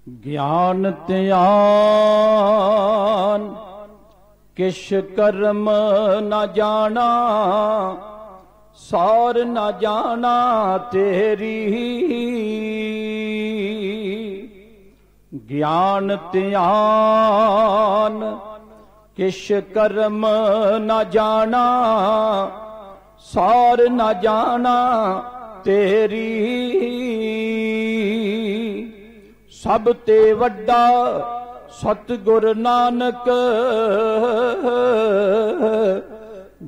ज्ञान त्यान किश कर्म न जाना, सार न जाना तेरी। ज्ञान त्यान किश कर्म न जाना, सार न जाना तेरी। सब ते वड्डा सतगुर नानक,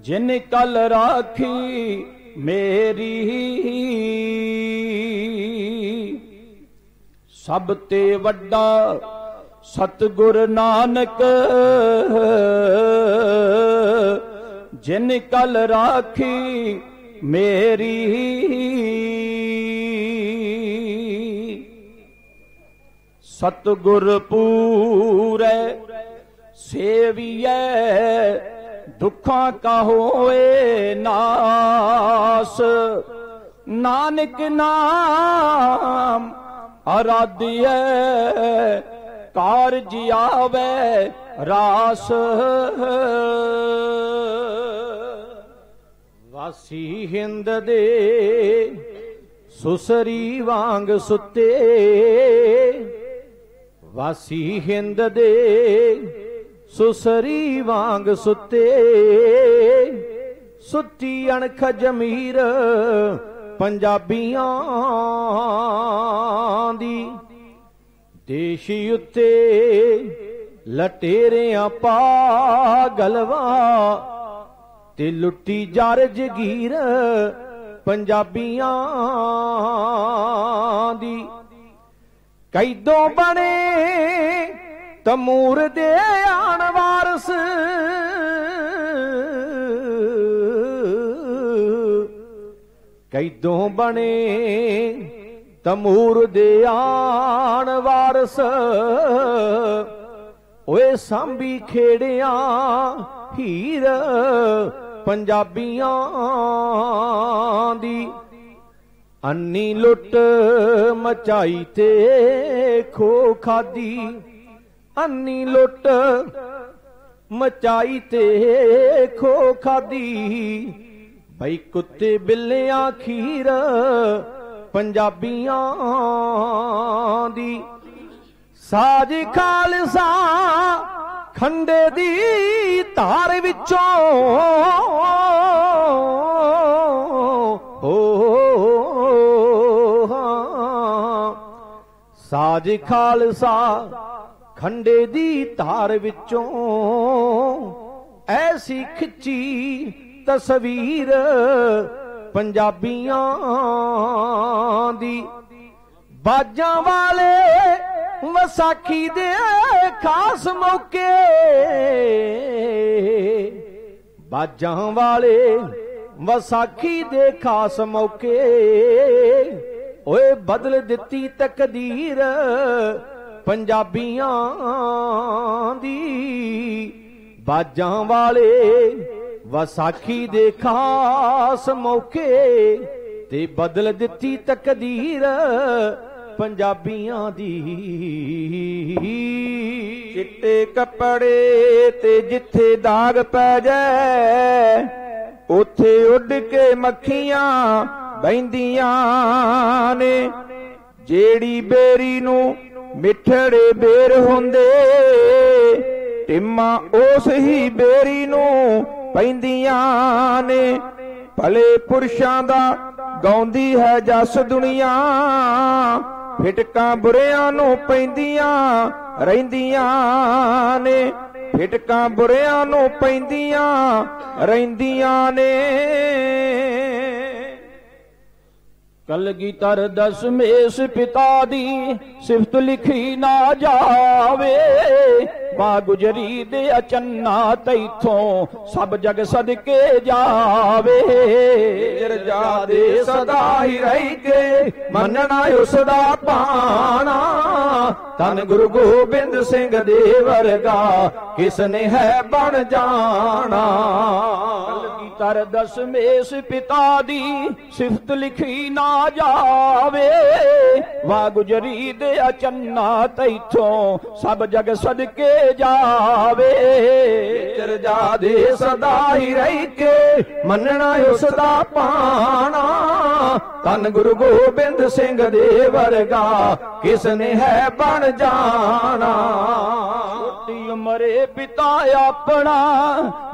जिन कल राखी मेरी। सब ते वड्डा सतगुर नानक, जिन कल राखी मेरी। सतगुर पूरे सेविए, दुखां का होए नास। नानक नाम आराध्य, कारज आवे रास। वासी हिंद दे सुसरी वांग सुते, वासी हिंद दे सुसरी वांग सुते। सुती अणख जमीर पंजाबियां दी, देशी उत्ते लटेरियां पागलवा, ते लुट्टी जार जगीर पंजाबियां दी। कैदों बने तमूर दे आन वारस, कैदों बने तमूर दे आन वारस। ओए सांभी खेड़ियां हीर पंजाबियां दी। अन्नी लुट मचाई ते खो खादी, अन्नी लुट मचाई ते खो खादी। भाई कुत्ते बिल्लियां खीर पंजाबियां दी। साज खालसा खंडे दी धार विचों, साज खालसा खंडे दी धार विचों। ऐसी खिची तस्वीर पंजाबियां दी। बाजां वाले वसाखी दे खास मौके, बाजां वाले वसाखी दे खास मौके। ओए बदल दिती तकदीर पंजाबियां दी। बाजां वाले वसाखी दे खास मौके, ते बदल दिती तकदीर पंजाबियां दी। चिट्टे कपड़े ते जिथे दाग पै जाए, उथे उड़ के मक्खियां बहिंदियां ने। जेड़ी बेरी नू मिठड़े बेर हुंदे, टिम्मा उस ही बेरी नू पैंदियां ने। भले पुरुषां दा गाउंदी है जस दुनिया, फिटकां बुरियां नू पैंदियां रहिंदियां ने। फिटकां बुरियां नू पैंदियां रहिंदियां ने। कलगीधर दशमेश पिता दी सिफत लिखी ना जावे। मां गुजरी दे अचन्ना तैथों सब जग सदके जावे। जा दे सदा ही रही के मनना उसदा पाना, धन गुरु गोबिंद सिंह दे वर्गा किसने है बन जाना। तर दसमेश पिता दी सिफत लिखी ना जावे, वाह गुजरी दे अचन्ना तैथों सब जग सदके जावे। चरजा दे सदा ही रही के मनना उसदा पाना, धन गुरु गोबिंद सिंह दे वर्गा किसने है बन जाना। छोटी उमरे पिता अपना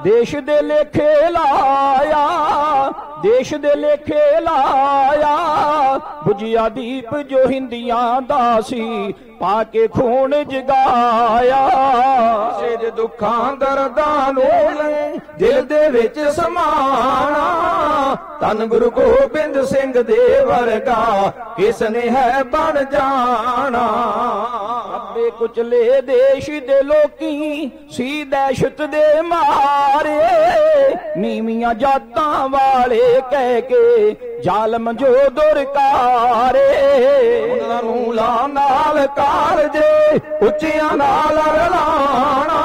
देश दे लेखे लाया, देश दे लेखे लाया। बुझिया दीप जो हिंदियां दासी पाके खून जगाया। सिर दुखां दर्दां नूं दिल दे विच समाना, धन गुरु गोबिंद सिंह दे वर्गा किसने है बन जाना। अबे कुचले देश दे लोकी सी दहशत दे मारे, नीवियां जातां वाले कह के जालम जो दुरकारे। उन्हां नूं ला नाल कारजे उच्चियां नाल रलाना,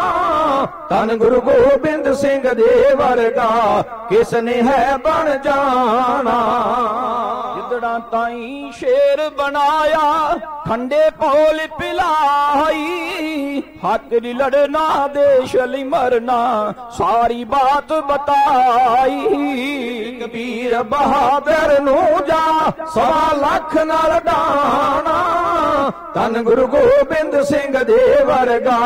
धन गुरु गोबिंद सिंह दे वर्गा किसने है बन जाना। जिदड़ा ताई शेर बनाया खंडे पौल पिलाई, हक दी लड़ना देश लई मरना सारी बात बताई। कबीर बहादुर नू जा 1.25 लाख नाल डाना, धन गुरु गोबिंद सिंह दे वर्गा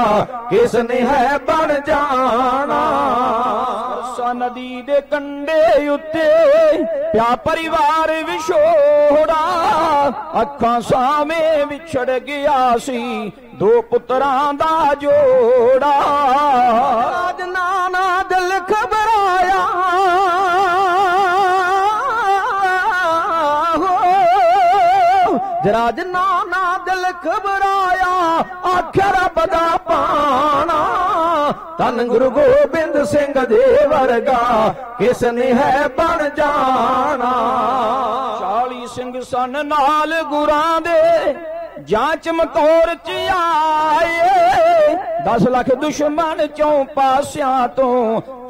किसने है बन जाना। नदी दे कंडे उत्ते प्या परिवार विछोड़ा, अखां सामे विछड़ गया सी 2 पुत्रां दा जोड़ा। राज नाना दिल घबराया राज नाना दिल घबराया, आख्या रब दा पाना, धन गुरु गोबिंद सिंह दे वर्गा किसने है बन जाना। 40 सिंह सन नाल गुरां दे जां चमकौर च आए, 10 लाख दुश्मन 4 पासियां तो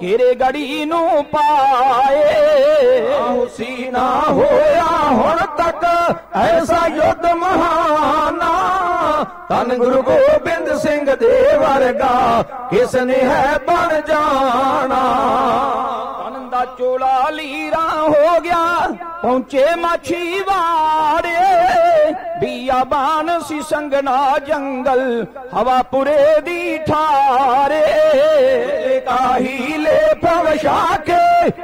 घेरे गड़ी नू पाए। हुसी ना होया हुण तक ऐसा युद्ध महाना, धन गुरु गोबिंद सिंह दे वर्गा किसने है बन जाना। दा चोला लीरा हो गया पहुंचे माछीवाड़े, बियाबान सी संगना जंगल हवापुरे दी ठारे। काही ले पवशा के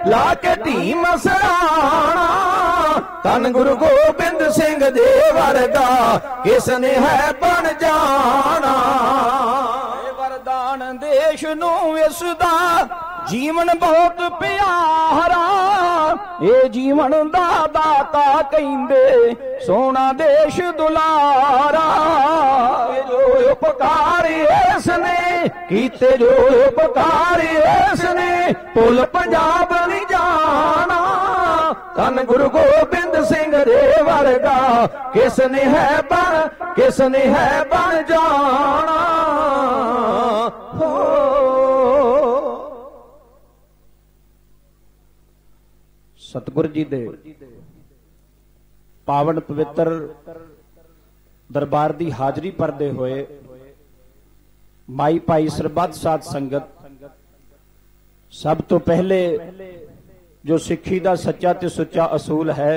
लाके धी मसराना, धन गुरु गोबिंद सिंह दे वर्गा किसने है बन जाना। वरदान देश नू इसदा जीवन बहुत प्यारा, ये जीवन दा दाता कहंदे सोना देश दुलारा। जो उपकार इसने कीते जो उपकार इसने पुल पंजाब नहीं जाना, धन गुरु गोबिंद सिंह दे वर्गा किसने है बन जाना। सतगुर जी दे पावन पवित्र दरबार की हाजरी भरते हुए माई भाई सरबत साध संगत सब तो पहले जो सिक्खी का सच्चा ते सुच्चा असूल है,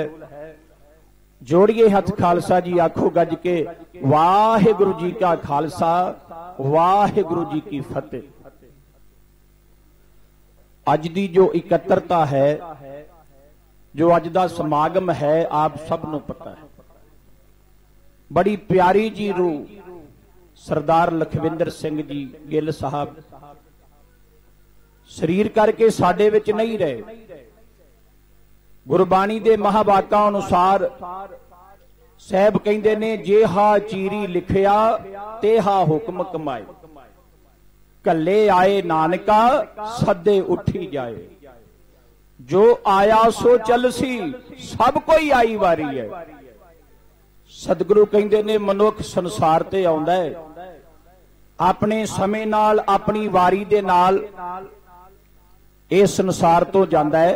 जोड़िए हथ खालसा जी आखो गज के वाहिगुरु जी का खालसा वाहिगुरु जी की फतेह। अज दी जो इकत्रता है, जो अज दा समागम है, आप सब नूं पता है, बड़ी प्यारी जी रूह सरदार लखविंदर सिंह जी गिल साहब शरीर करके साडे विच नहीं रहे। गुरबाणी दे महावाकां अनुसार साहब कहंदे ने, जे हा चीरी लिखिया ते हा हुक्म कमाए, कल्ले आए नानका सदे उठी जाए। जो आया सो चलसी, सब कोई आई वारी है। सतगुरु कहते ने मनुख संसार ते आउंदा है अपने समय नाल अपनी वारी दे नाल इस संसार तो जांदा है,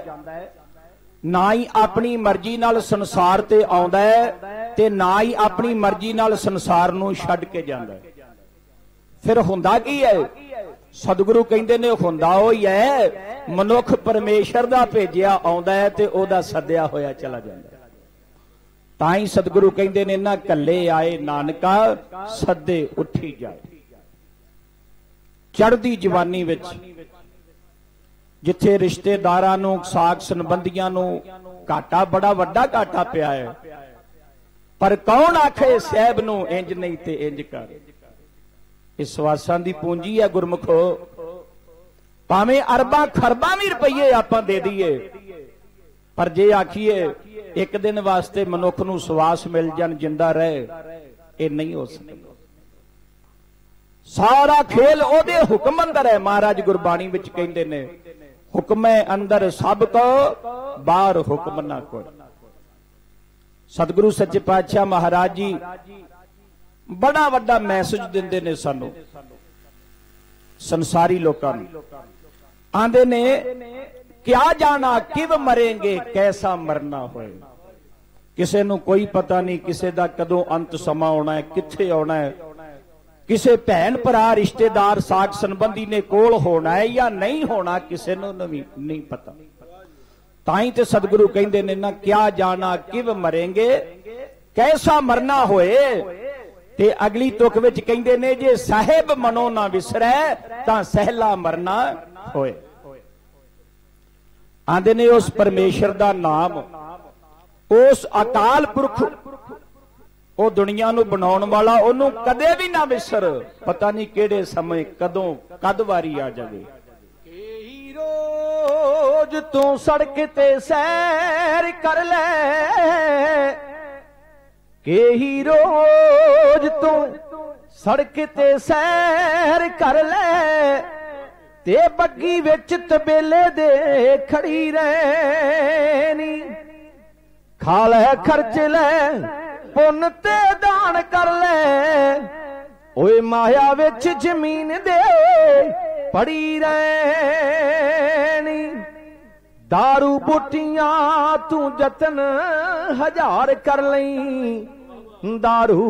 ना ही अपनी मर्जी नाल संसार ते आउंदा है ते ना ही अपनी मर्जी नाल संसार नूं छड्ड के जांदा है। फिर हुंदा की है? सतगुरु कहते ने हुंदा होई है मनुख परमेश्वर दा भेजिया आउंदा है ते ओदा सद्या होया चला जांदा है। ताई सतगुरु कहते ने ना कल्ले आए नानका सदे उठी जाए। चढ़दी जवानी विच जिथे रिश्तेदारां नूं साख संबंधियां नूं घाटा बड़ा वड्डा घाटा पिया है, पर कौन आखे साहब नूं इंज नहीं ते इंज कर। इस वासां दी पूंजी है गुरमुखो, भावें अरबां खरबां भी रुपये आपां दे दईए, पर जे आखीए एक दिन वास्ते मनुख नूं सवास मिल जाण जिंदा रहे, ये नहीं हो सकता। सारा खेल ओदे हुक्म अंदर है। महाराज गुरबाणी विच कहंदे ने हुक्म अंदर सब को बाहर हुक्म ना कोई। सतगुरु सच्चे पातशाह महाराज जी बड़ा वड्डा मैसेज दिंदे ने सानू संसारी लोकां नूं। आंदे ने क्या जाना किव मरेंगे कैसा मरना होए। किसे नूं कोई पता नहीं किसे दा कदों अंत समा आउणा है, कित्थे आउणा है। किसे भैन भरा रिश्तेदार साख संबंधी ने कोल होना है या नहीं होना, किसे नूं नहीं पता। ताई ते सतगुरु कहंदे ने ना क्या जाना किव मरेंगे कैसा मरना होए। ते अगली तुक विच कहंदे ने जे साहिब मनो ना विसरै तां सहला मरना होए। आंदे ने उस परमेश्वर दा नाम, उस अकाल पुरख, वो दुनिया नूं बनाउण वाला, ओनू कदे भी ना विसर। पता नहीं केड़े समय कदों कद वारी आ जावे। रोज तू सड़क ते सैर कर ले, केही रोज तू सड़क ते सैर कर ले, ते बग्गी विच तबेले दे खड़ी रहनी। खा ले खर्च ले पुन ते दान कर ले, ओए माया विच जमीन दे पड़ी रहनी। दारू बूटियां तू जतन हजार कर लई, दारू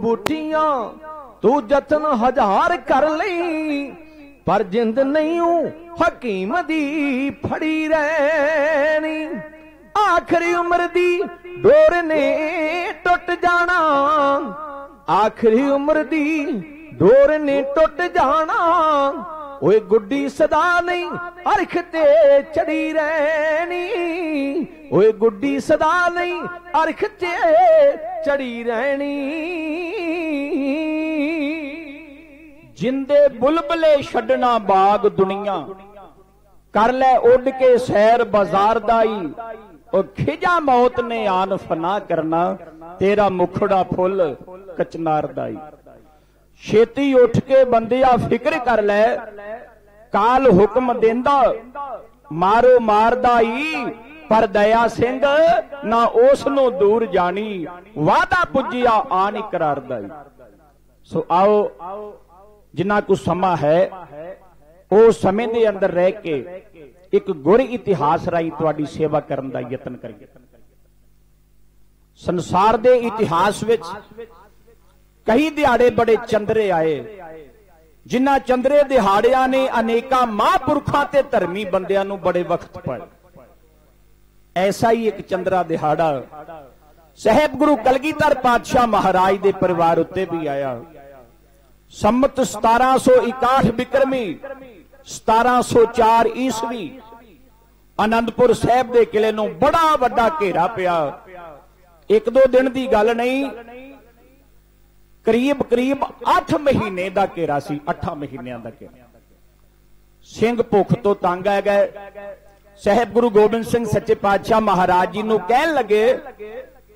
बूटियां तू जतन हजार कर लई, पर जिंद नहीं हकीम दी फड़ी रहनी। आखिरी उम्र दी डोर ने टुट जाना, आखिरी उम्र दी डोर ने टुट जाना, ओए गुड्डी सदा नहीं अरख ते चढ़ी रहनी, ओए गुड्डी सदा नहीं अरख ते चढ़ी रहनी। जिंदे बुलबले छड्डना बाग दुनिया, कर ले उड़ के सैर बाजार दाई, और खिजा मौत ने आन फना करना, तेरा मुखड़ा फुल कचनार दाई। छेती उठ के बंदिया फिक्र कर ले, काल हुक्म देंदा मारो मारदाई, पर दया सिंह ना उस नूं दूर जानी, वादा पुजिया आन इकरार दाई। सो आओ जिन्ना कुछ समा है उस समय दे अंदर रह के एक गुर इतिहास राही तुहाडी सेवा करन दा यतन करिए। संसार दे इतिहास विच कई दिहाड़े बड़े चंद्रे आए, जिन्हां चंद्रे दिहाड़ियां ने अनेका महापुरखां ते धर्मी बंदियां नूं बड़े वक्त पाए। ऐसा ही एक चंद्रा दिहाड़ा साहिब गुरु कलगीधर पातशाह महाराज दे परिवार उत्ते भी आया। संमत 1761 बिक्रमी 1704 ईस्वी आनंदपुर साहब दे किले नूं बड़ा वड्डा घेरा पिया। एक दो दिन दी गल नहीं, करीब करीब 8 महीने का घेरा सी, 8 महीनों का घेरा। सिंह भुख तो तंग आ गए। साहिब गुरु गोबिंद सिंह सच्चे पातशाह महाराज जी नूं कहन लगे,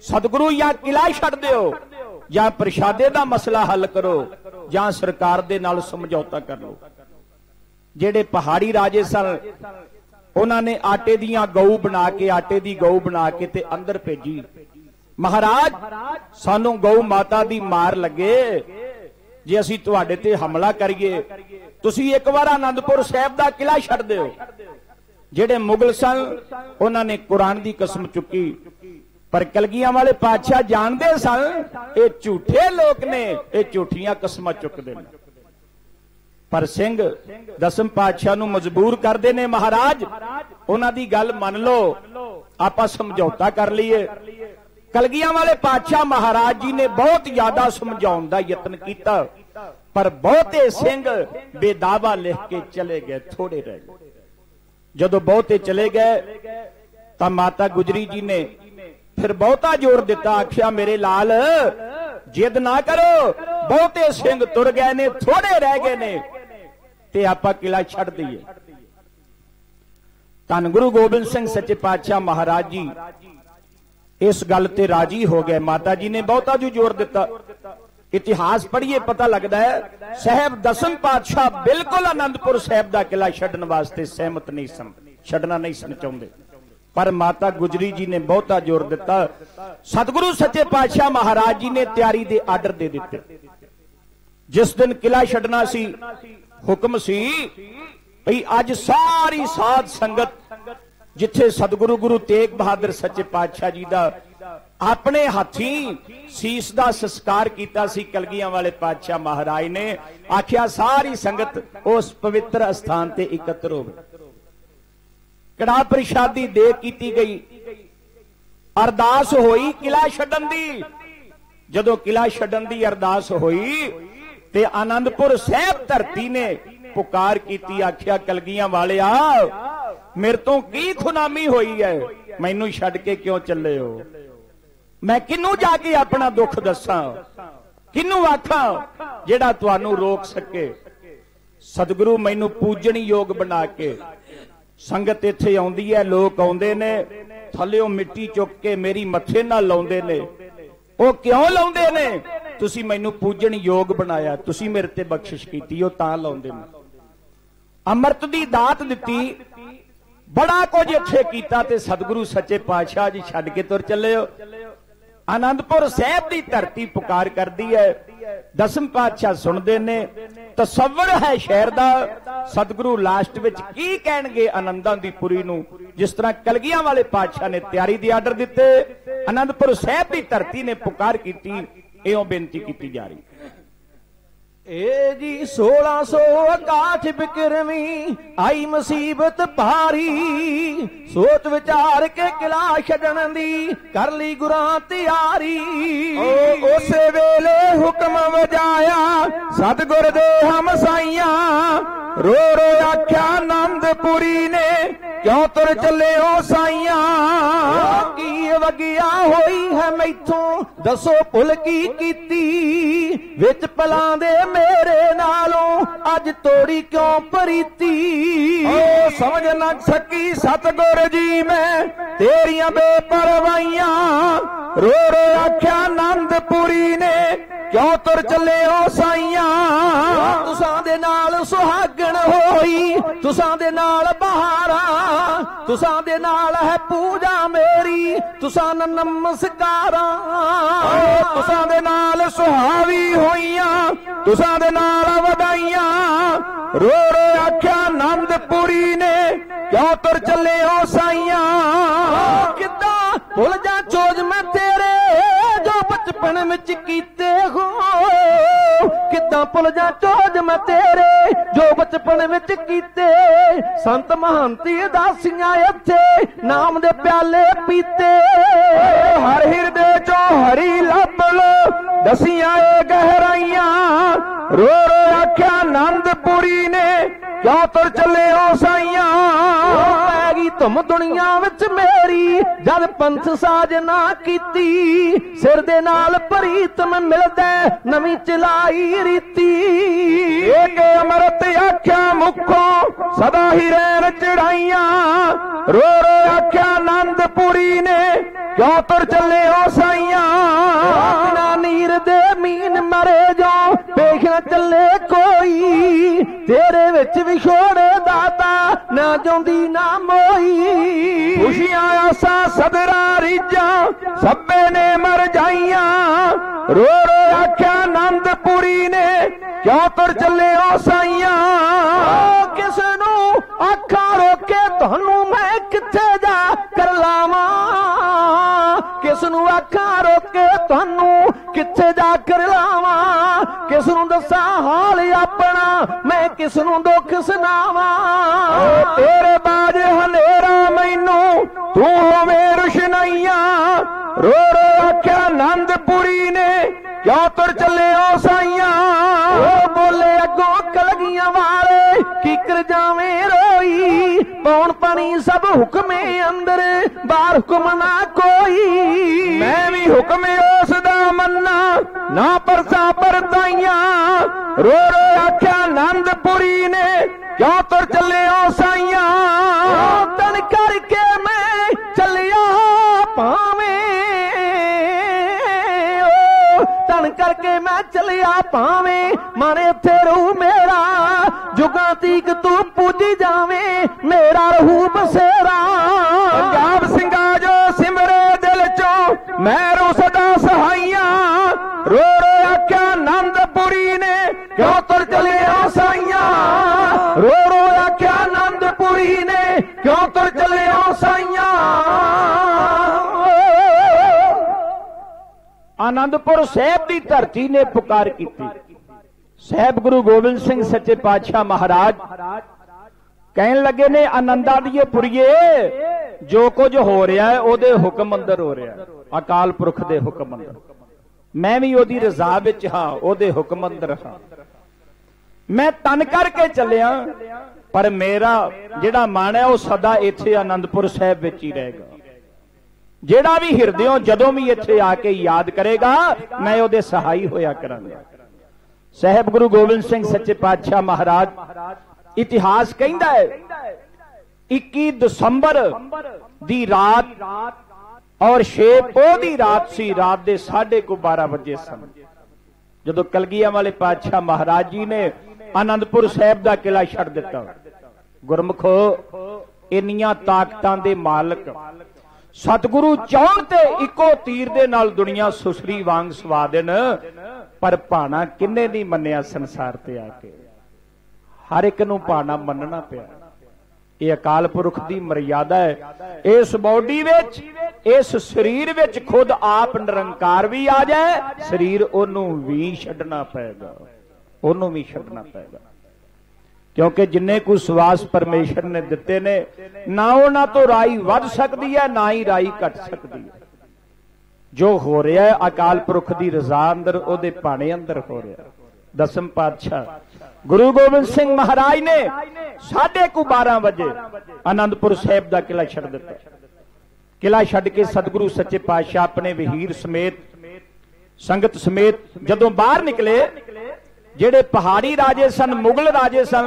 सतगुरु या किला छड्ड दिओ, या प्रशादे का मसला हल करो, या सरकार दे नाल समझौता कर लो। जेड़े पहाड़ी राजे सन उन्होंने आटे दियां गऊ बना के, आटे दी गऊ बना के ते अंदर भेजी, महाराज सानू गौ माता दी मार लगे जे असी तुहाडे ते हमला करिए, तुसी एक बार आनंदपुर साहिब दा किला छड्ड दिओ। जेड़े मुगल सन उन्होंने कुरान दी कसम चुकी, पर कलगियां वाले पातशाह जानते सन ये झूठे लोग ने, ये झूठियां कसमां चुकते हैं। पर सिंह दसम पातशाह नूं मजबूर करते ने, महाराज उन्हां दी गल मन लो, आपां समझौता कर लीए। कलगियां वाले पातशाह महाराज जी ने बहुत ज्यादा समझाउण दा यतन किया, पर बहुते सिंह बेदावा लिख के चले गए, थोड़े रह गए। जदों बहुते चले गए तो माता गुजरी जी ने फिर बहुता जोर दिता, आख्या मेरे लाल जिद ना करो, बहुते सिंह तुर गए ने, थोड़े रह गए ने, ते आपां किला छड्ड दईए। धन गुरु गोबिंद सिंह सच्चे पातशाह महाराज जी इस गल ते राजी हो गए। माता जी ने बहुता जो जोर दिता। इतिहास पढ़िए पता लगता है साहब दसम पातशाह बिल्कुल आनंदपुर साहिब का किला छड्डण वास्ते सहमत नहीं सन, छड्डना नहीं सन चाहुंदे, पर माता गुजरी जी ने बहुता जोर दिता। सतगुरु सच्चे पातशाह महाराज जी ने तैयारी दे आर्डर दे दिते। जिस दिन किला छड्डना सी हुक्म सी भई अज सारी साध संगत जिथे सतगुरु गुरु तेग बहादुर सच्चे पातशाह जी का अपने हाथी सीस का संस्कार किया सी, कलगियां वाले पातशाह महाराज ने आख्या सारी संगत उस पवित्र स्थान ते एकत्र हो। कड़ा प्रशादी दे की गई, अरदास होई किला छड्डण दी। जदों किला छड्डण दी अरदास होई ते आनंदपुर साहिब धरती ने पुकार की, आख्या कलगियां वाले मेरे तो की खुनामी हुई है, मैनू छड्ड के क्यों चले हो? मैं किनू जाके अपना दुख दसा, किनू आखा जेड़ा तुहानू रोक सके? सतगुरु मैनू पूजन योग बना के संगत इत्थे आउंदी है, लोग आउंदे ने थल्लेओ मिट्टी चुक के मेरी मत्थे नाल लाउंदे ने। ओ क्यों लाउंदे ने? तुसी मैनू पूजन योग बनाया, तुसी मेरे ते बख्शिश कीती, ओ तां लाउंदे ने। अमृत दी दात दिती, बड़ा कुछ इत्थे कीता ते सतगुरु सच्चे पातशाह जी छड्ड के तुर चले हो। आनंदपुर साहिब की धरती पुकार करती है, दसम पातशाह सुनते ने, तसव्वुर है शहर का। सतगुरु लास्ट विच की कहणगे आनंदां दी पुरी नूं, जिस तरह कलगियां वाले पातशाह ने तैयारी दे आर्डर दिते, आनंदपुर साहिब की धरती ने पुकार की, इहों बेनती की जा रही। ए जी 1661 बिक्रमी आई मुसीबत भारी, सोच विचार के किला छड्डण दी कर ली गुरां तैयारी। उस वेले हुक्म वजाया सतगुर दे हमसाइयां, रो रो आख्या आनंदपुरी ने क्यों तुर चले हो साइयां। की वगिया होई है मैथों दसो भुल की कीती, विच पलां दे मेरे नालों अज तोड़ी क्यों प्रीति। समझ न सकी सतगुर जी मैं तेरियां बेपरवाइयां, रो रो आख्या आनंदपुरी ने क्यों तुर चले हो साइयां। तुसां दे नाल सुहागण होई, तुसां दे नाल बहारा, तुसां दे नाल है पूजा मेरी, तुसां नमस्कारा। तुसां दे नाल सुहावी होइयां, तुसां दे नाल वधाइयां, रो रो आख्या आनंदपुरी ने क्यों तुर चले हो साइयां। किद्दां भुल जा चोज मैं तेरे जो बचपन विच कीते हो, किद्दां भुल जा चोज मैं तेरे जो बचपन विच कीते। संत महंती दासियां इत्थे नाम दे प्याले पीते, हर हिरदे चो हरी लभ लो दसियां ए गहराइयां, रो रो आख्या आनंदपुरी ने क्यों तुर चले हो साइयां। पैगी तुम दुनिया विच मेरी जद पंथ साजना कीती, सिर दे नाल प्रीतम मिलदा नवीं चलाई रीति। एक अमृत आख्या मुखों सदा ही रैन चढ़ाइयां, रो रो आख्या आनंदपुरी ने क्यों तुर चले हो साइयां। नीर दे मीन मरे जो पेश न चले कोई, तेरे विच विछोड़े दाता ना जोंदी ना मोई। खुशियां आसा सदरा रीजा सब्बे ने मर जाइया। रो रो आख्या आनंदपुरी ने क्यों तुर चले ओ साइया। किस नू आखा रोके तुहानू मैं किथे जा कर लावा। किस नू आखा रोके तुहानू किथे जा कर लावा। किस नू दसा हाल अपना मैं किस नू दुख सुनावा। तेरे बाज हनेरा मैनू तू होवे रुशनाइया। रो रो आख्या आनंदपुरी ने क्यों तुर चले ओ साइया। बोले अगों कलगियां वाले किकर जावे रोई। पौन पानी सब हुक्मे अंदर बाहर हुक्म ना कोई। मैं भी हुक्म उसदा मन्ना ना परसा परताइया। रो रो आख्या आनंदपुरी ने क्यों तुर चले ओ साइया। तन करके मैं चलिया पावे। तन करके मैं चलिया पावे माने थे रहू मेरा। जुगा तीक तू पूजी जावे मेरा रहू बसेरा। पंजाब सिंगा जो सिमरे दिल चो मैं रू सदा सहाइया। रो रो आख्या आनंदपुरी ने क्यों तुर चले ओ साइया। रो रो आख्या आनंदपुरी ने क्यों तुर चले ओ साइया। आनंदपुर साहब की धरती ने पुकार की। साहब गुरु गोबिंद सिंह सच्चे पातशाह महाराज कहन लगे ने आनंदा दिए पुरीए जो कुछ हो रहा है ओदे हुक्म अंदर हो रहा है। अकाल पुरख दे हुक्म अंदर मैं भी ओदी रजा विच हां ओदे हुक्म अंदर हां। मैं तन करके चलिया पर मेरा जिहड़ा मन है वह सदा इत्थे आनंदपुर साहब विच ही रहेगा। जेड़ा भी हिरदियों जदों भी इत्थे आके याद करेगा मैं ओदे सहाई होया करांगा। साहब गुरु गोबिंद सिंह सच्चे पातशाह महाराज इतिहास कहंदा है 21 दसंबर दी रात और 6 पोह दी रात सी। रात दे 12:30 बजे सन जदों कलगीਆਂ वाले पातशाह महाराज जी ने आनंदपुर साहब दा किला छड़ दिता। गुरमुखो इन्नियां ताकतां दे मालक सतगुरु चाहण ते इको तीर दे नाल दुनिया सुसरी वांग सवा देन पर भाना किन्ने नहीं मन्निया संसार ते आके। हर एक नूं भाना मनना पिया। ये अकाल पुरख दी मर्यादा है। इस बॉडी विच इस शरीर विच खुद आप निरंकार भी आ जाए शरीर ओनू भी छड्डना पेगा। ओनू भी छड्डना पेगा क्योंकि जिन्ने को सवास परमेश्वर ने दिते ने ना उन्हां तो राई वध सकती है ना ही राई घट सकती है। जो हो रहा है अकाल पुरख की रजा अंदर ओदे भाणे अंदर हो रहा। दसम पातशाह गुरु गोबिंद सिंह महाराज ने 12:30 बजे आनंदपुर साहब का किला छड़ दिता। किला छड़ के सतगुरु सच्चे पातशाह अपने वहीर समेत संगत समेत जदों बाहर निकले जेड़े पहाड़ी राजे सन मुगल राजे सन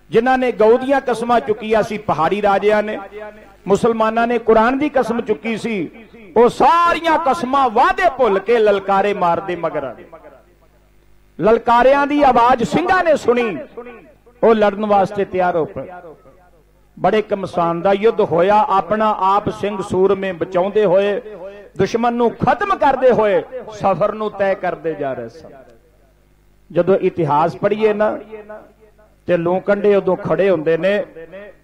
जिन्हां ने गौ दियां कसमां चुकिया सी। पहाड़ी राजियां ने मुसलमानां ने कुरान की कसम चुकी सी। वो सारियां कसमां वादे भुल के ललकारे मारदे मगर ललकारियां दी आवाज सिंघां ने सुनी। वो लड़न वास्ते तैयार हो पे। बड़े घमसान दा युद्ध होया। अपना आप सिंह सूर में बचाउंदे होए दुश्मन नूं खत्म करदे होए सफर नूं तय करदे जा रहे सन। जदों इतिहास पढ़िए ना ते लूं कंडे उदों खड़े हुंदे ने।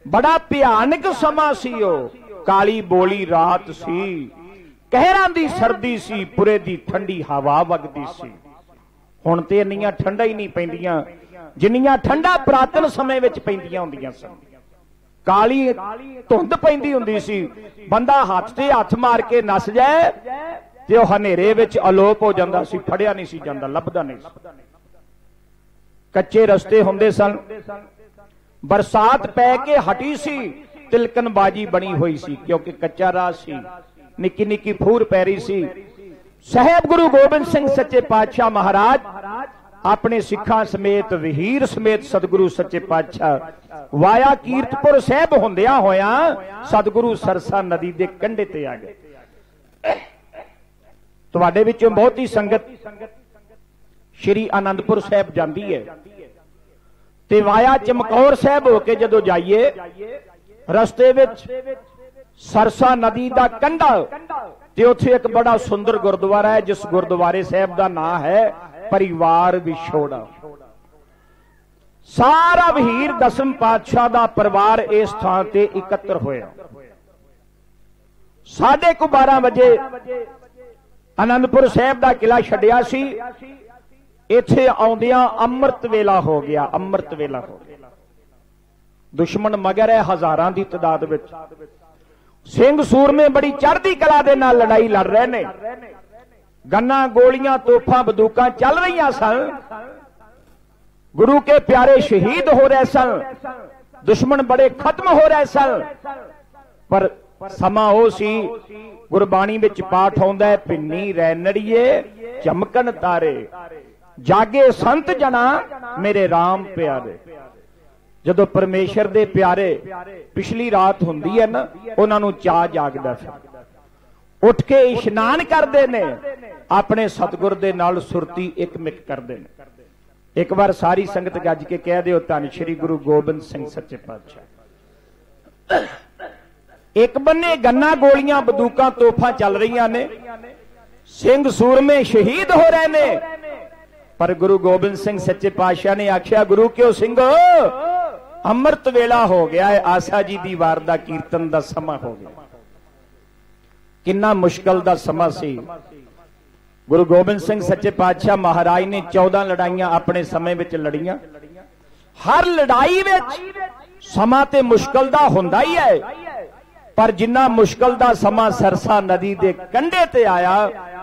बड़ा भयानक समा सी। काली बोली रात सी। कहरां दी सर्दी सी। पुरे दी ठंडी हवा वगदी सी। हुण ते इन्नियां ठंडा ही नहीं पैंदियां जिन्नियां ठंडा पुरातन समय विच पैंदियां हुंदियां सन। काली धुंध पैंदी हुंदी सी। बंदा हाथ ते हाथ मार के नस जाए ते ओह हनेरे विच अलोप हो जांदा सी। फड़िया नहीं सी जांदा लभदा नहीं सी। कच्चे रस्ते हुंदे सन। बरसात पै के हटी सी। तिलकनबाजी बनी हुई सी क्योंकि कच्चा राह सी। निक्की निक्की फूर पै रही सी। साहब गुरु गोबिंद सिंह सच्चे पातशाह महाराज अपने सिखां समेत वहीर समेत सतगुरु सच्चे पातशाह वाया कीरतपुर साहब हुंदिया होया सतगुरु सरसा नदी के कंढे ते आ गए। तुहाडे विचों बहुती संगत श्री आनंदपुर साहब जाती है ते वाया चमकौर साहब होके जदों जाइए रस्ते विच सरसा नदी का कंढा ते उत्थे एक बड़ा सुंदर गुरुद्वारा है जिस गुरुद्वारे साहब का नाम है परिवार विछोड़ा। सारा वहीर दसम पातशाह का परिवार इस थां ते एकत्र होया। 12:30 बजे आनंदपुर साहब का किला छड्डिया सी। इत्थे आउंदियां अमृत वेला हो गया। अमृत वेला हो गया। दुश्मन मगर है हजारां की तादाद विच। सिंह सूरमे बड़ी चढ़दी कला दे नाल लड़ाई लड़ रहे ने। गन्ना गोलियां तोफां बंदूकां चल रही सन। गुरु के प्यारे शहीद हो रहे सन। दुश्मन बड़े खत्म हो रहे सन। पर समा हो सी गुरबाणी विच पाठ आउंदा है पिन्नी रैनड़िए चमकन तारे जागे संत जना मेरे राम प्यारे। जदों परमेश्वर दे प्यारे पिछली रात हुंदी है ना उन्होंने चा जागदा फिर उठ के इशनान करते ने अपने सतगुर दे नाल सुरती एक मिक करते हैं। एक बार सारी संगत गज के कह दिओ धन श्री गुरु गोबिंद सिंह सच्चे पातशाह। एक बन्ने गन्ना गोलियां बंदूकां तोफां चल रही ने। सिंह सूरमे शहीद हो रहे ने। पर गुरु गोबिंद सिंह सच्चे पातशाह ने आख्या गुरु क्यों सिंह अमृत वेला हो गया है। आसा जी दी वार दा कीर्तन दा समा हो गया। किन्ना मुश्किल दा समा सी। गुरु गोबिंद सिंह सच्चे पातशाह महाराज ने 14 लड़ाइयां अपने समय विच लड़ियां। हर लड़ाई विच समा ते मुश्किल दा हुंदा ही है। पर जिन्ना मुश्किल दा समा सरसा नदी दे कंढे ते आया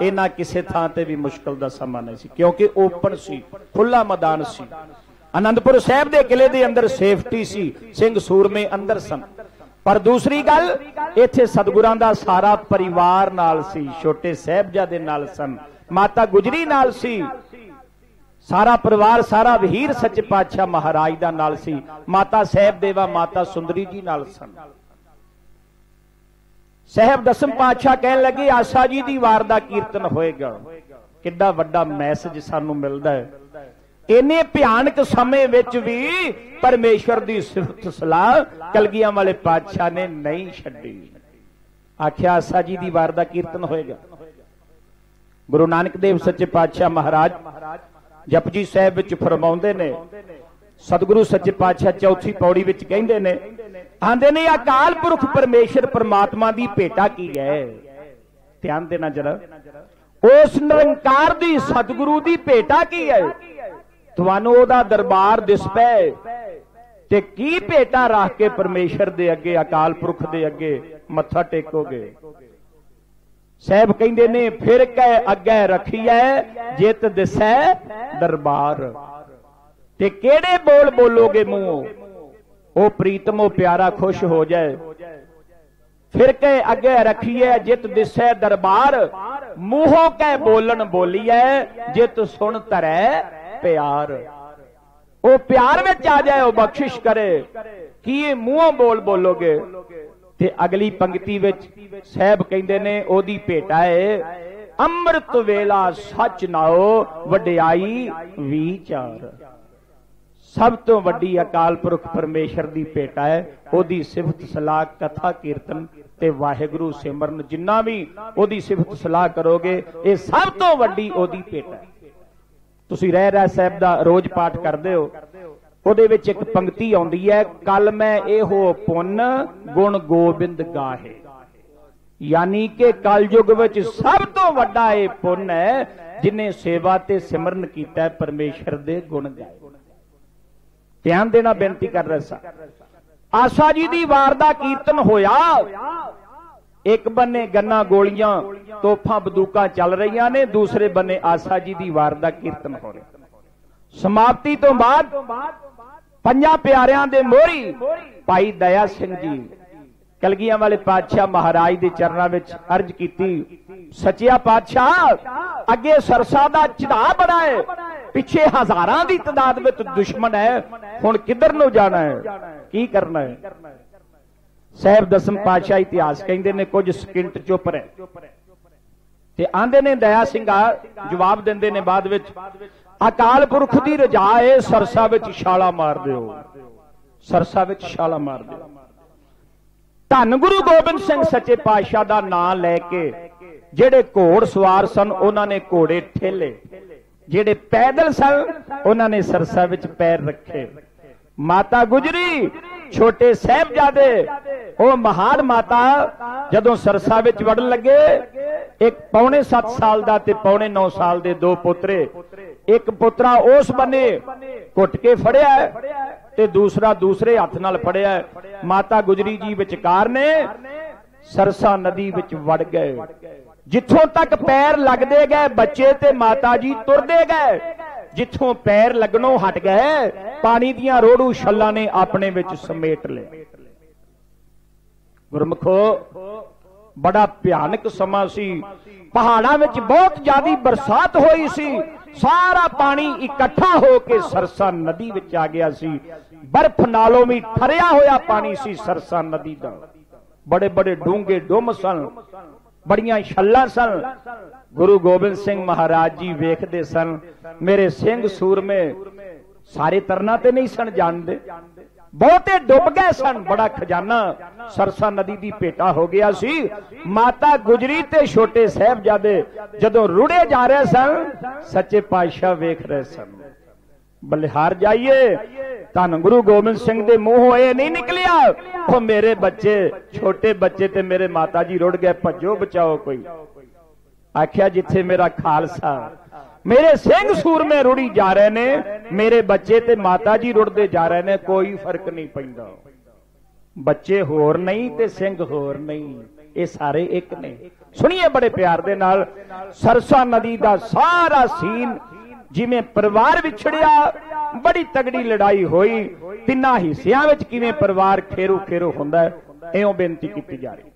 इना किसे थां ते भी मुश्किल दा समा नहीं सी क्योंकि ओपन सी खुला मैदान सी। आनंदपुर साहब दे किले दे अंदर सेफ्टी सी। सिंह सूरमे अंदर सन। पर दूसरी गल इत्थे सतगुरां दा सारा परिवार नाल सी। छोटे साहिबजादे नाल सन। माता गुजरी नाल सी। सारा परिवार सारा वहीर सच्चे पातशाह महाराज दा नाल सी। माता साहेब देवा माता सुंदरी जी नाल सन। साहब दसम पातशाह कहन लगे आशा जी दी वार दा कीर्तन होएगा। किड्डा वड्डा मैसेज सानू मिलदा है। इन्ने भयानक समय विच भी परमेश्वर दी सिफत सलाह कलगियां वाले पातशाह ने नहीं छड्डी। आख्या आशा जी दी वार दा कीर्तन होएगा। गुरु नानक देव सच्चे पातशाह महाराज जपजी साहब विच फरमाउंदे ने सतगुरु सच्चे पातशाह चौथी पौड़ी विच कहंदे ने आंदे ने अकाल पुरख परमेश्वर परमात्मा दी भेटा की है। ध्यान देना जरा उस निरंकार दी सतगुरु दी भेटा की है। तुहानू ओदा दरबार दिस पे ते की भेटा रख के परमेश्वर दे अगे अकाल पुरख दे अगे मत्था टेकोगे। साहब कहंदे ने फिर कै अगे रखिए जित दिसै दरबार ते केड़े बोल बोलोगे मुंह ओ प्रीतम ओ प्यारा खुश हो जाए। फिर कै अगे रखिए जित दिसै दरबार मुंहों कै बोलन बोलिए जित सुन धरै प्यार। ओ प्यार में आ जाए ओ बख्शिश करे कि मुंहों बोल बोलोगे। ते अगली पंक्ति विच साहब कहंदे ने ओदी भेटा है अमृत वेला सच नाओ वडियाई विचार। सब तो वड्डी अकाल पुरख परमेश्वर दी भेटा है। ओदी सिफत सलाह कथा कीर्तन ते वाहिगुरु सिमरन जिन्ना भी ओदी सिफत सलाह करोगे ये सब तो वड्डी ओदी भेटा है। तुसीं रह रहा साहब दा रोज पाठ करदे हो ਉਹਦੇ ਵਿੱਚ एक पंक्ति आउंदी है कल मैं एहो पुन गुण गोबिंद गाहे। यानी कि कलयुग विच सब तो वड्डा ये पुन है जिन्हें सेवा ते सिमरन कीता है परमेश्वर दे गुण गाए। ध्यान देना बेनती कर रहा सा। आशा जी दी वार दा कीर्तन होया। एक बन्ने गन्ना गोलियां तोफां बंदूकां चल रही ने दूसरे बन्ने आशा जी दी वार दा कीर्तन हो रहा। समाप्ति तो बाद पंजा प्यारियां दे मोहरी भाई दया सिंह जी कलगियां वाले पातशाह महाराज दे चरणों विच अर्ज कीती सचिया पातशाह अगे सरसा दा चढ़ा बड़ा है पिछे हजारां दी तादाद विच दुश्मन है हुण किधर नूं जाना है की करना है। साहब दसम पातशाह इतिहास कहंदे ने कुछ सकिंट चुप रहे ते आंदे ने दया सिंह जवाब देंदे ने बाद विच अकाल पुरख की रजा है सरसा विच छाला मार दिओ, सरसा विच छाला मार दिओ। धन गुरु गोबिंद सिंह सच्चे पातशाह का नाम लैके जेड़े घोड़ सवार सन उन्होंने घोड़े ठेले, जेड़े पैदल सन उन्होंने सरसा विच पैर रखे। माता गुजरी छोटे साहिबजादे वो महान माता जदों सरसा विच वड़न लगे, एक पौने 7 साल दा ते पौने 9 साल दे दो पुत्रे, एक पुत्रा उस बने घुट के फड़िया ते दूसरा दूसरे हाथ नाल फड़िया। माता गुजरी जी विचकार ने सरसा नदी विच वड़ गए। जिथों तक पैर लगते गए बच्चे ते माता जी तुरदे गए, जिथों पैर लगनों हट गए पानी दियां रोड़ू छल्लां ने अपने विच समेट ले। गुरमुखो बड़ा भयानक समा सी, पहाड़ां विच बहुत ज्यादा बरसात होई सी, सारा पानी इकट्ठा होके सरसा नदी विच आ गया सी। बर्फ नालों भी ठरिया होया पानी सी सरसा नदी दा। बड़े बड़े डूंगे डुम सन, बड़ियां छल्लां सन। गुरु गोबिंद सिंह महाराज जी वेखदे सन, मेरे सिंह सूरमे सारे तरना ते नहीं सन जानदे, बहुते डुब गए सन। बड़ा खजाना सरसा नदी दी भेटा हो गया सी। माता गुजरी ते छोटे साहिबजादे जदों रुड़े जा रहे सन, सच्चे पातशाह वेख रहे सन। बलिहार जाइए, धन गुरु गोबिंद सिंह दे मुंहों ये नहीं निकलिया ओ मेरे बच्चे छोटे बच्चे ते मेरे माता जी रुड़ गए, भजो बचाओ कोई। आख्या जिथे मेरा खालसा मेरे सिंह सूरमे रुड़ी जा रहे ने, मेरे बच्चे ते माता जी रुड़ते जा रहे ने, कोई फर्क नहीं पैंदा। बच्चे होर नहीं ते सिंह होर नहीं, ये सारे एक ने। सुनिए बड़े प्यार दे नाल सरसा नदी दा सारा सीन, जिवें परिवार विछड़िया, बड़ी तगड़ी लड़ाई होई, तिन्ना हिस्सियां विच किवें परिवार खेरू खेरू हुंदा है, इउं बेनती कीती जा रही।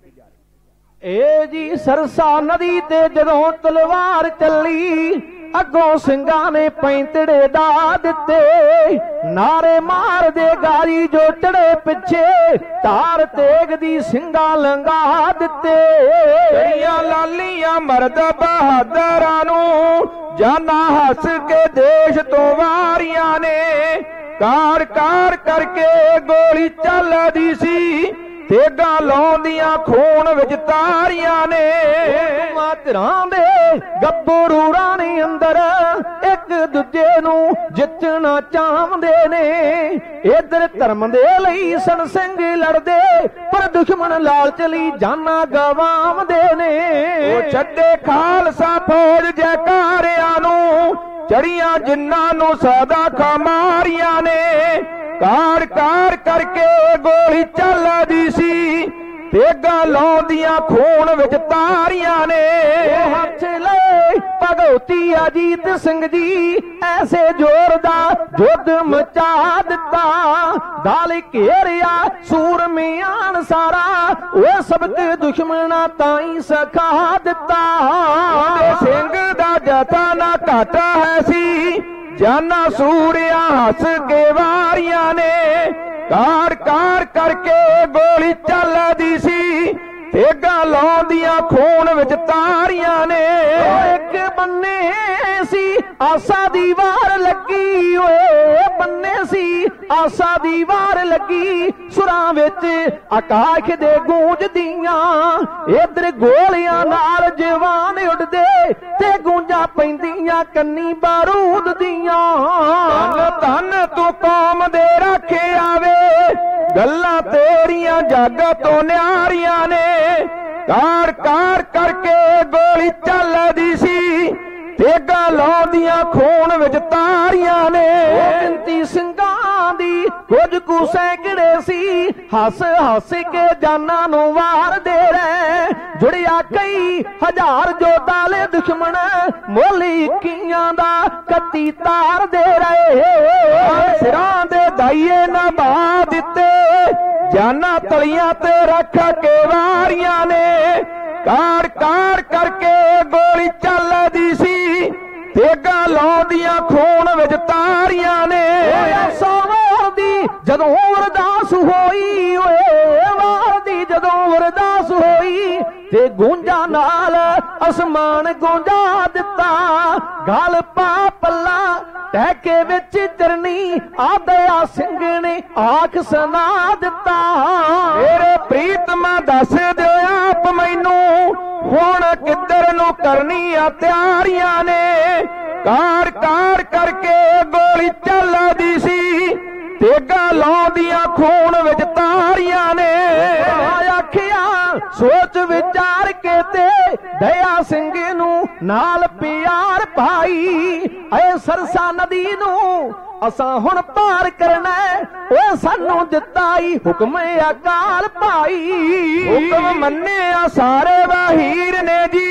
ए जी सरसा नदी ते जदों तलवार चली, अगों सिंगां ने पैंतड़े दा दिते, नारे मार दे गारी जो चढ़े पिछे, तार तेग दी सिंगां लंघा दिते। कड़ियां लालियां मर्द बहादरां नूं जाना हस के देश तो वारियां ने, कार कार करके गोली चलदी सी, तेगा लाउंदियां खून विच तारियां ने। मातरां दे गब्बरू राणी अंदर एक दूजे नूं जितना चाहंदे ने, इधर धर्म दे लई सन सिंह लड़दे, पर दुश्मन लालच लई जाना गवावंदे ने। ओ छड्डे खालसा फौज जयकारियां नूं, चढ़ियां जिन्नां नूं सदा खमारियां ने, कार कार करके गोली चलदी सी, तेगा लाउंदियां खून विच तारियां ने। हथ ले भगवती अजीत सिंह जी ऐसे जोरदार युद्ध मचा दिता, दाल घेरिया सूरमियान सारा, वो सबक दुश्मना ताई सखा दिता। सिंह दा जथा ना घाटा है सी, जाना सूरिया हस के वारियां ने, कार कार करके गोली चलदी सी, तेगा लाउंदियां खून विच तारियां ने। एक बन्ने सी आसा दी वार लगी, ओए बन्ने सी आसा दी वार लगी, सुरां विच आकाश दे गूंजदियां, इधर गोलियां नाल जवान उड़दे, ते गूंजां पैंदियां कन्नी बारूद दियां। धन धन तू कौम दे रखे आवे, गल्लां तेरियां जग तो न्यारियां ने, कार कार करके गोली चलदी सी, तेगा लाउंदियां खून विच तारियां ने। गिनती सिंगां दी कुछ कु सैकड़े सी, हस हस के जाना नू वार दे रहे, जुड़िया कई हजार जो दाले दुश्मन, मोली इक्कियां दा कत्ती तार दे रहे। सिरां दे दाइए नभा दिते, जाना तलियां ते रख के वारियां ने, कार कार करके गोली चलदी सी, तेगा लाउंदियां खून विच तारियां ने। वार दी जदों अरदास होई, वार दी जदों अरदास होई, ते गूंजा नाल आसमान गूंजा दिता, गल पा पल्ला टहके विच चरनी आदया सिंह ने आख सुना दिता। मेरे प्रीतमा दस दिओ आप मैनू हुण किधर नू करनियां तैयारियां ने। कार कार करके गोली चलदी सी तेगा लाउंदियां खून विच तारियां ने। आखिया सोच विचार के ते दया सिंह नू नाल प्यार पाई। ऐ सरसा नदी नू असां हुण पार करना ओए सानू दिताई हुक्म अकाल पाई। हुक्म मन्निया सारे वाहीर ने जी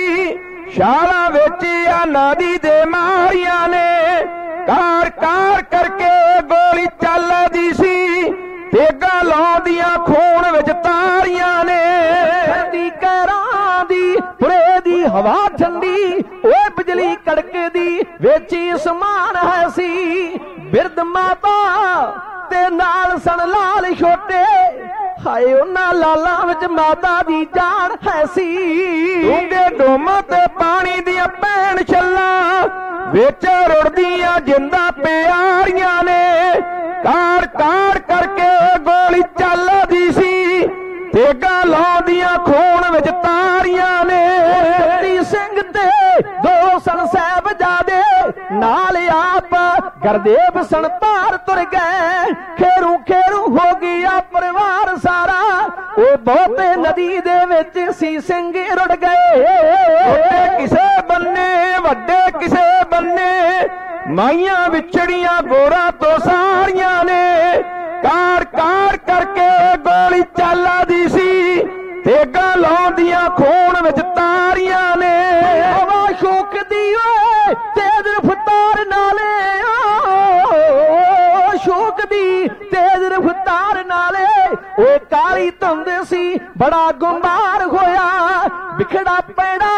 शाला विच आ नदी दे मारियां ने। कार कार करके गोली चलदी सी तेगा लाउंदियां खून विच तारियां ने। ठंडी कहरां दी पुरे दी हवा ठंडी ओए बिजली कड़कदी वेची समान है सी। बिरद माता ते नाल सन लाल छोटे हाय उन्हां लालां विच माता दी जान है सी। डूंगे डुम ते पानी दियां भैण छल्लां विच रुड़दियां जिंदा प्यारियां ने। कार कार करके गोली चलदी सी तेगा लाउंदियां खून विच तारियां ने। सिंह ते दो सन साहिबजादे नाल आप गुरदेव सन पार तुर गए। खेरू खेरू हो गया परिवार सारा वो बहुते नदी दे विच सी सिंह रुड़ गए। किसे बन्ने वड्डे किसे बन्ने माइयां विछड़ियां गोरा तो सारियां ने। कार कार करके गोली चलदी सी तेगा लाउंदियां खून विच तारियां ने। हवा शोक दी तेज रफ्तार नाले शोक दी तेज रफ्तार नाले ओ काली धुंद सी बड़ा गुमार होया। बिखड़ा पैड़ा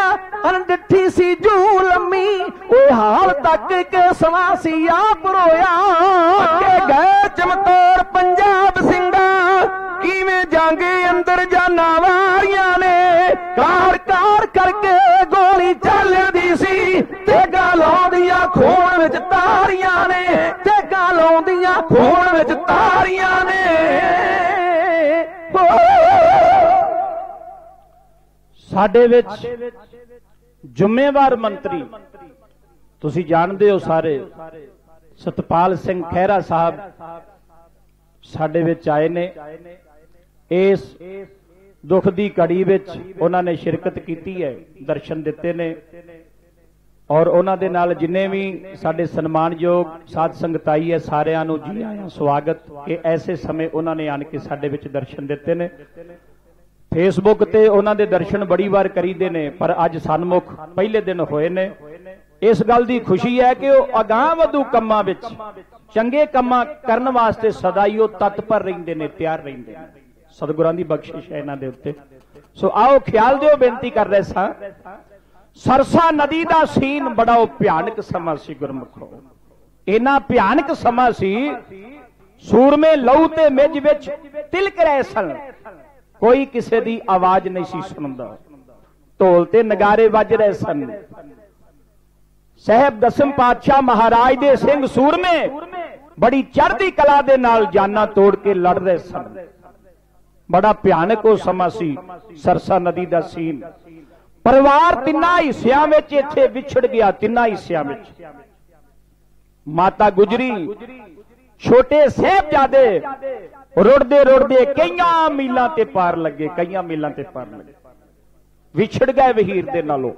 अनडिठी सी जू लम्मी ओ हाल तक के समासी आप रोया। अगे गए चमकौर पंजाब सिंगा किवें जांगे अंदर जाना वारियां ने। कार कार करके गोली चलदी सी तेगा लाउंदियां खून विच तारियां ने। तेगा लाउंदियां खून विच तारियां ने। ਸਾਡੇ ਵਿੱਚ ਜ਼ਿੰਮੇਵਾਰ ਮੰਤਰੀ ਤੁਸੀਂ ਜਾਣਦੇ ਹੋ ਸਾਰੇ ਸਤਪਾਲ ਸਿੰਘ ਖਹਿਰਾ ਸਾਹਿਬ ਸਾਡੇ ਵਿੱਚ ਆਏ ਨੇ। ਇਸ ਦੁੱਖ ਦੀ ਘੜੀ ਵਿੱਚ ਉਹਨਾਂ ਨੇ ਸ਼ਿਰਕਤ ਕੀਤੀ ਹੈ, ਦਰਸ਼ਨ ਦਿੱਤੇ ਨੇ ਔਰ ਉਹਨਾਂ ਦੇ ਨਾਲ ਜਿੰਨੇ ਵੀ ਸਾਡੇ ਸਨਮਾਨਯੋਗ ਸਾਧ ਸੰਗਤ ਆਈ ਹੈ ਸਾਰਿਆਂ ਨੂੰ ਜੀ ਆਇਆਂ ਸਵਾਗਤ। ਕਿ ਐਸੇ ਸਮੇਂ ਉਹਨਾਂ ਨੇ ਆਣ ਕੇ ਸਾਡੇ ਵਿੱਚ ਦਰਸ਼ਨ ਦਿੱਤੇ ਨੇ। फेसबुक ते उन्हां दे दर्शन बड़ी बार करीदे ने पर अज सन्मुख पहले दिन होए ने। इस गल दी खुशी है कि वह अगां वधू कम्मां विच चंगे कम्मां करन वास्ते सदा ही तत्पर रहिंदे ने, तैयार रहिंदे ने। सतगुरां दी बख्शिश है इन्हां दे उत्ते। सो आओ ख्याल दिओ, बेनती कर रहे सां। सरसा नदी दा सीन बड़ा भयानक समा सी गुरमुखो। इन्ना भयानक समा सी सूरमे लहू ते मिज विच तिलक रहे सन। कोई किसी की आवाज नहीं सी सुनदा। ढोल ते नगारे वज रहे सन। साहब दसम पातशाह महाराज दे सिंह सूरमे बड़ी चढ़दी कला दे नाल जाना तोड़ के लड़ रहे सन। बड़ा भयानक वो समा सी सरसा नदी दा सीन। परिवार तिन्ना हिस्सियां विच इत्थे विछड़ गया। तिन्ना हिस्सियां विच माता गुजरी, छोटे साहिबजादे रुड़दे रुड़दे कई मीलों ते पार लगे, कई मीलों ते पार लगे, विछड़ गए वहीर दे नालों।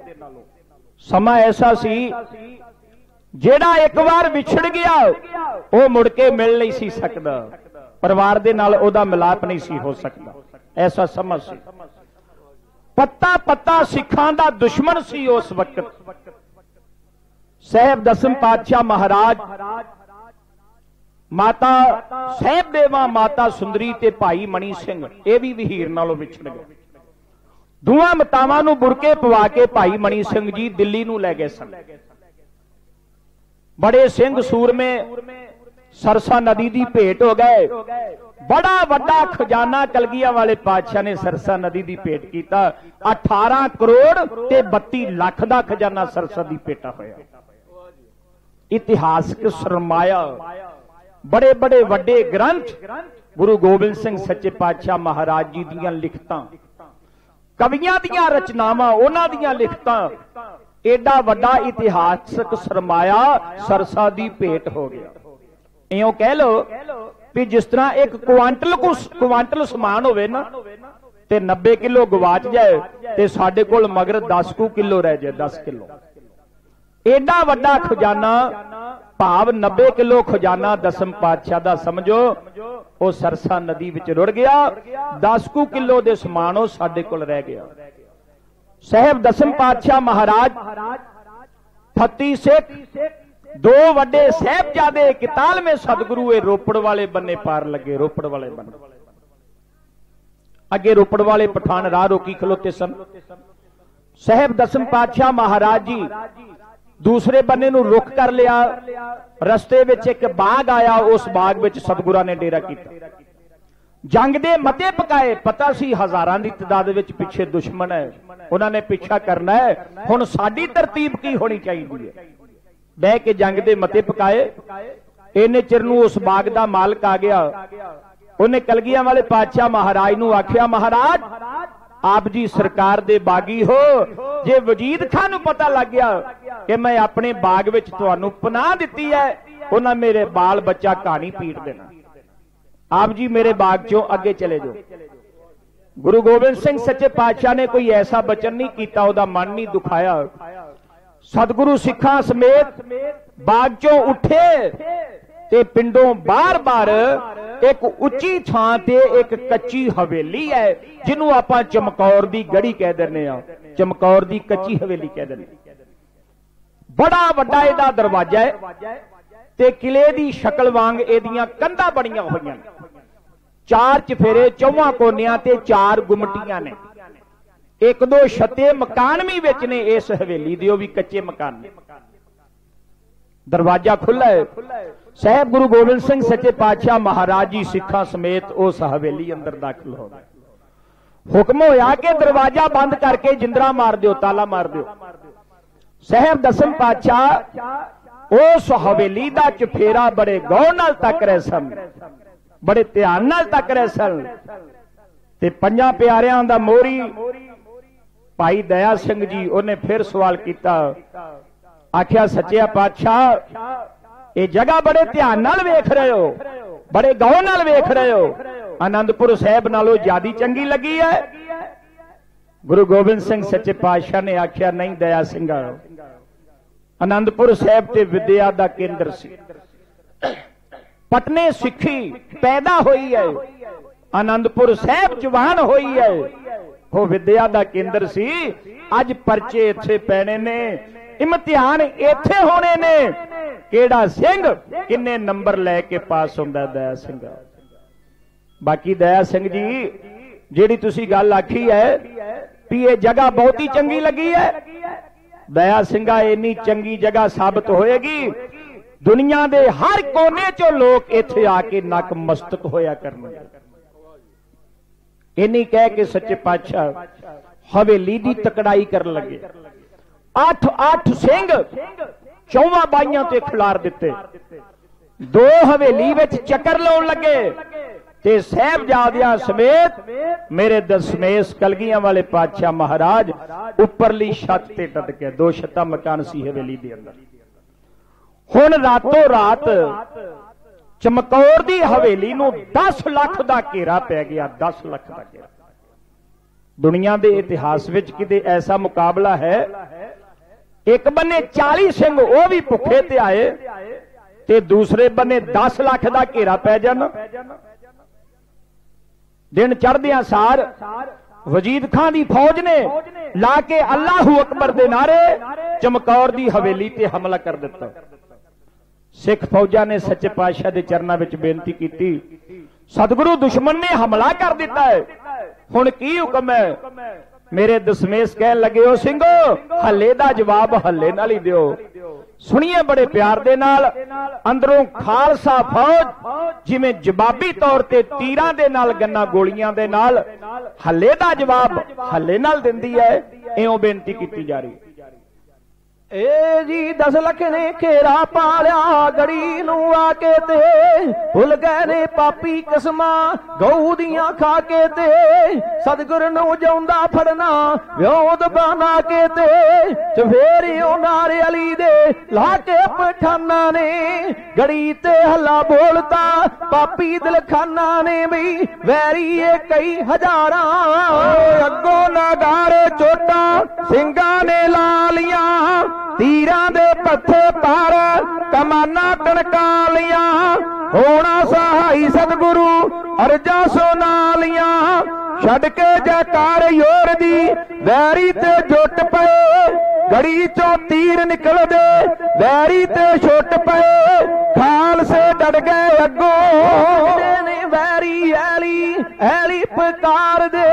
समा ऐसा सी जेड़ा एक बार विछड़ गया वो मुड़ के मिल नहीं सी सकदा। परिवार दे नाल ओदा मिलाप नहीं सी हो सकदा। ऐसा समा सी। पत्ता पत्ता सिखां दा दुश्मन सी उस वक्त। साहब दसम पातशाह महाराज, माता साहब देवा, माता सुंदरी ते भाई मणी सिंह ये भी वहीर नालों विछड़ गए। दोवां मातावां नूं बुरके पवा के भाई मणी सिंह जी दिल्ली नूं लै गए सन। बड़े सिंह सूरमे सरसा नदी की भेंट हो गए। बड़ा वड्डा खजाना कलगिया वाले पातशाह ने सरसा नदी की भेंट किया। 18 करोड़ ते 32 लाख का खजाना सरसा की भेटा होया। इतिहासक सरमाया, बड़े बड़े वड्डे ग्रंथ गुरु गोबिंद सिंह सच्चे पातशाह महाराज जी दीयां लिखतां, कवियां दीयां रचनावां, उन्हां दीयां लिखतां, एडा वड्डा इतिहासक सरमाया सरसा दी भेंट हो गया। इयों कह लो भी जिस तरह एक क्वांटल समान होवे ना ते 90 किलो गवाच जाए ते साडे कोल मगर 10 किलो रह जाए, 10 किलो। एडा वड्डा खजाना भाव 90 किलो खजाना दसम पातशाह दा समझो वो सरसा नदी विच रुड़ गया, 10 किलो दे समान साडे कोल रह गया। साहब दसम पातशाह महाराज फती सिख, दो वड्डे साहबजादे किताल में सतगुरु ए रोपड़ वाले बन्ने पार लगे, रोपड़ वाले बन्ने। अगे रोपड़ वाले पठान राह रोकी खलोते सन। साहब दसम पातशाह महाराज जी दूसरे बन्ने नूं रुख कर लिया, रस्ते विच एक बाग आया, उस बाग विच सतगुरां ने डेरा कीता। जंग दे मते पकाए, पता सी हजारां दी तादाद विच पिछे दुश्मन है, उन्होंने पीछा करना है, हुण साडी तरतीब की होनी चाहिए है। बह के जंग दे मते पकाए, इन्ने चिर नूं उस बाग दा मालक आ गया। उन्हें कलगियां वाले पातशाह महाराज नूं आख्या, महाराज आप जी सरकार दे बागी हो, जे वजीद खान नूं पता लग गया कि मैं अपने बाग विच तुहानूं पनाह दित्ती है, उन्हां मेरे बाल बच्चा कहानी पीट देना। आप जी मेरे बाग चों अगे चले जाओ। गुरु गोबिंद सिंह सच्चे पातशाह ने कोई ऐसा बचन नहीं किया, उहदा मन नहीं दुखाया। सतगुरु सिखां समेत बाग चों उठे ते पिंडों बार बार एक उच्ची थां ते एक कच्ची हवेली है, जिन्हों आपां चमकौर दी गढ़ी कह देने आ, चमकौर दी कच्ची हवेली कह देने। बड़ा वड्डा इहदा दरवाजा है ते किले दी शक्ल वांग इहदियां कंधां बणीआं होईआं ने, 4 चफेरे 4 कोनियां ते 4 गुमटियां ने। एक दो छते मकान भी विच ने इस हवेली दे, भी कच्चे मकान ने। दरवाजा खुला है। साहब गुरु गोबिंद सिंह सच्चे पातशाह महाराज जी सिखां समेत उस हवेली अंदर दाखिल हो गए। हुक्म होया कि दरवाजा बंद करके जिंदरा मार दियो, ताला मार दियो। साहब दसम पातशाह उस हवेली दा चफेरा बड़े गौर नाल तक रहे सन, बड़े ध्यान नाल तक रहे सन। ते 5 प्यारियां दा मोरी भाई दया सिंह जी, उन्हें फिर सवाल किया, आख्या सच्चिया पातशाह ये जगह बड़े ध्यान नाल वेख रहे हो, बड़े गौर नाल वेख रहे हो, आनंदपुर साहब नालों ज्यादा चंगी लगी है? गुरु गोबिंद सिंह सच्चे पातशाह ने आख्या, नहीं दया सिंह, आनंदपुर साहब ते विद्या दा केंद्र सी, पटने सिक्खी पैदा हुई है, आनंदपुर साहब जवान हुई है, वो विद्या दा केंद्र सी। अज परचे इत्थे पैने ने, इम्तिहान इत्थे होने ने, केड़ा सिंह किन्ने नंबर लैके पास हुंदा दया सिंह। बाकी दया सिंह जी जिहड़ी तुसी गल आखी है भी ये जगह बहुत ही चंगी लगी है, दया सिंघा इन्नी चंगी जगह साबित होएगी, दुनिया दे हर कोने चो लोग इत्थे आके नक मस्तक होया करनगे। इन्नी कह के सच्चे पातशाह हवेली दी तकड़ाई कर लगे। 8 सिंह 4 बाइयां ते खिलार दिते, 2 हवेली विच चक्कर लाउण लगे ते साहबजादियां समेत मेरे दशमेश कलगियां वाले पातशाह महाराज उपरली छत ते टट गए। 2 छत्ता मकान सी हवेली दे अंदर। हुण रातों रात चमकौर दी हवेली नूं 10 लाख दा घेरा पै गया, 10 लाख दा घेरा। दुनिया दे इतिहास विच किते ऐसा मुकाबला है, एक बन्ने 40 सिंह वो भी भुखे ते आए ते दूसरे बन्ने 10 लाख दा घेरा पै जाना। दिन चढ़दियां सार वजीद खान दी फौज ने ला के अल्लाहू अकबर दे नारे चमकौर दी हवेली ते हमला कर दिता। सिख फौजा ने सच्चे पातशाह दे चरनां विच बेनती की, सतगुरु दुश्मन ने हमला कर दिता है, हुण की हुक्म है? मेरे दशमेश कह लगे, ओ सिंघो हल्ले दा जवाब हल्ले नाल ही दिओ। सुनिए बड़े प्यार दे नाल, अंदरों खालसा फौज जिवें जवाबी तौर ते तीरां दे नाल गन्ना गोलियां दे नाल हल्ले दा जवाब हल्ले नाल दिंदी है, इउं बेनती की जा रही। ए जी 10 लख ने घेरा पालिया गड़ी नू आके ते भुल गए ने पापी कसमा गऊ दियां खा के ते सतगुर नू जाऊंदा फड़ना व्योद बना के ते चफेरियों नारे अली दे लाके पठाना ने गड़ी ते हल्ला बोलता पापी दिलखाना ने भी वैरी कई हजारा अगो नगारे चोटा सिंगा ने ला लिया तीरां दे पत्थे पार कमाना टणका लिया होना सहाई सतगुरु अरजा सुना लिया छड़ के जयकार योर दी वैरी ते जुट पे गड़ी चो तीर निकल दे वैरी ते छुट पे खाल से डट गए अगो ने वैरी ऐली ऐली पुकार दे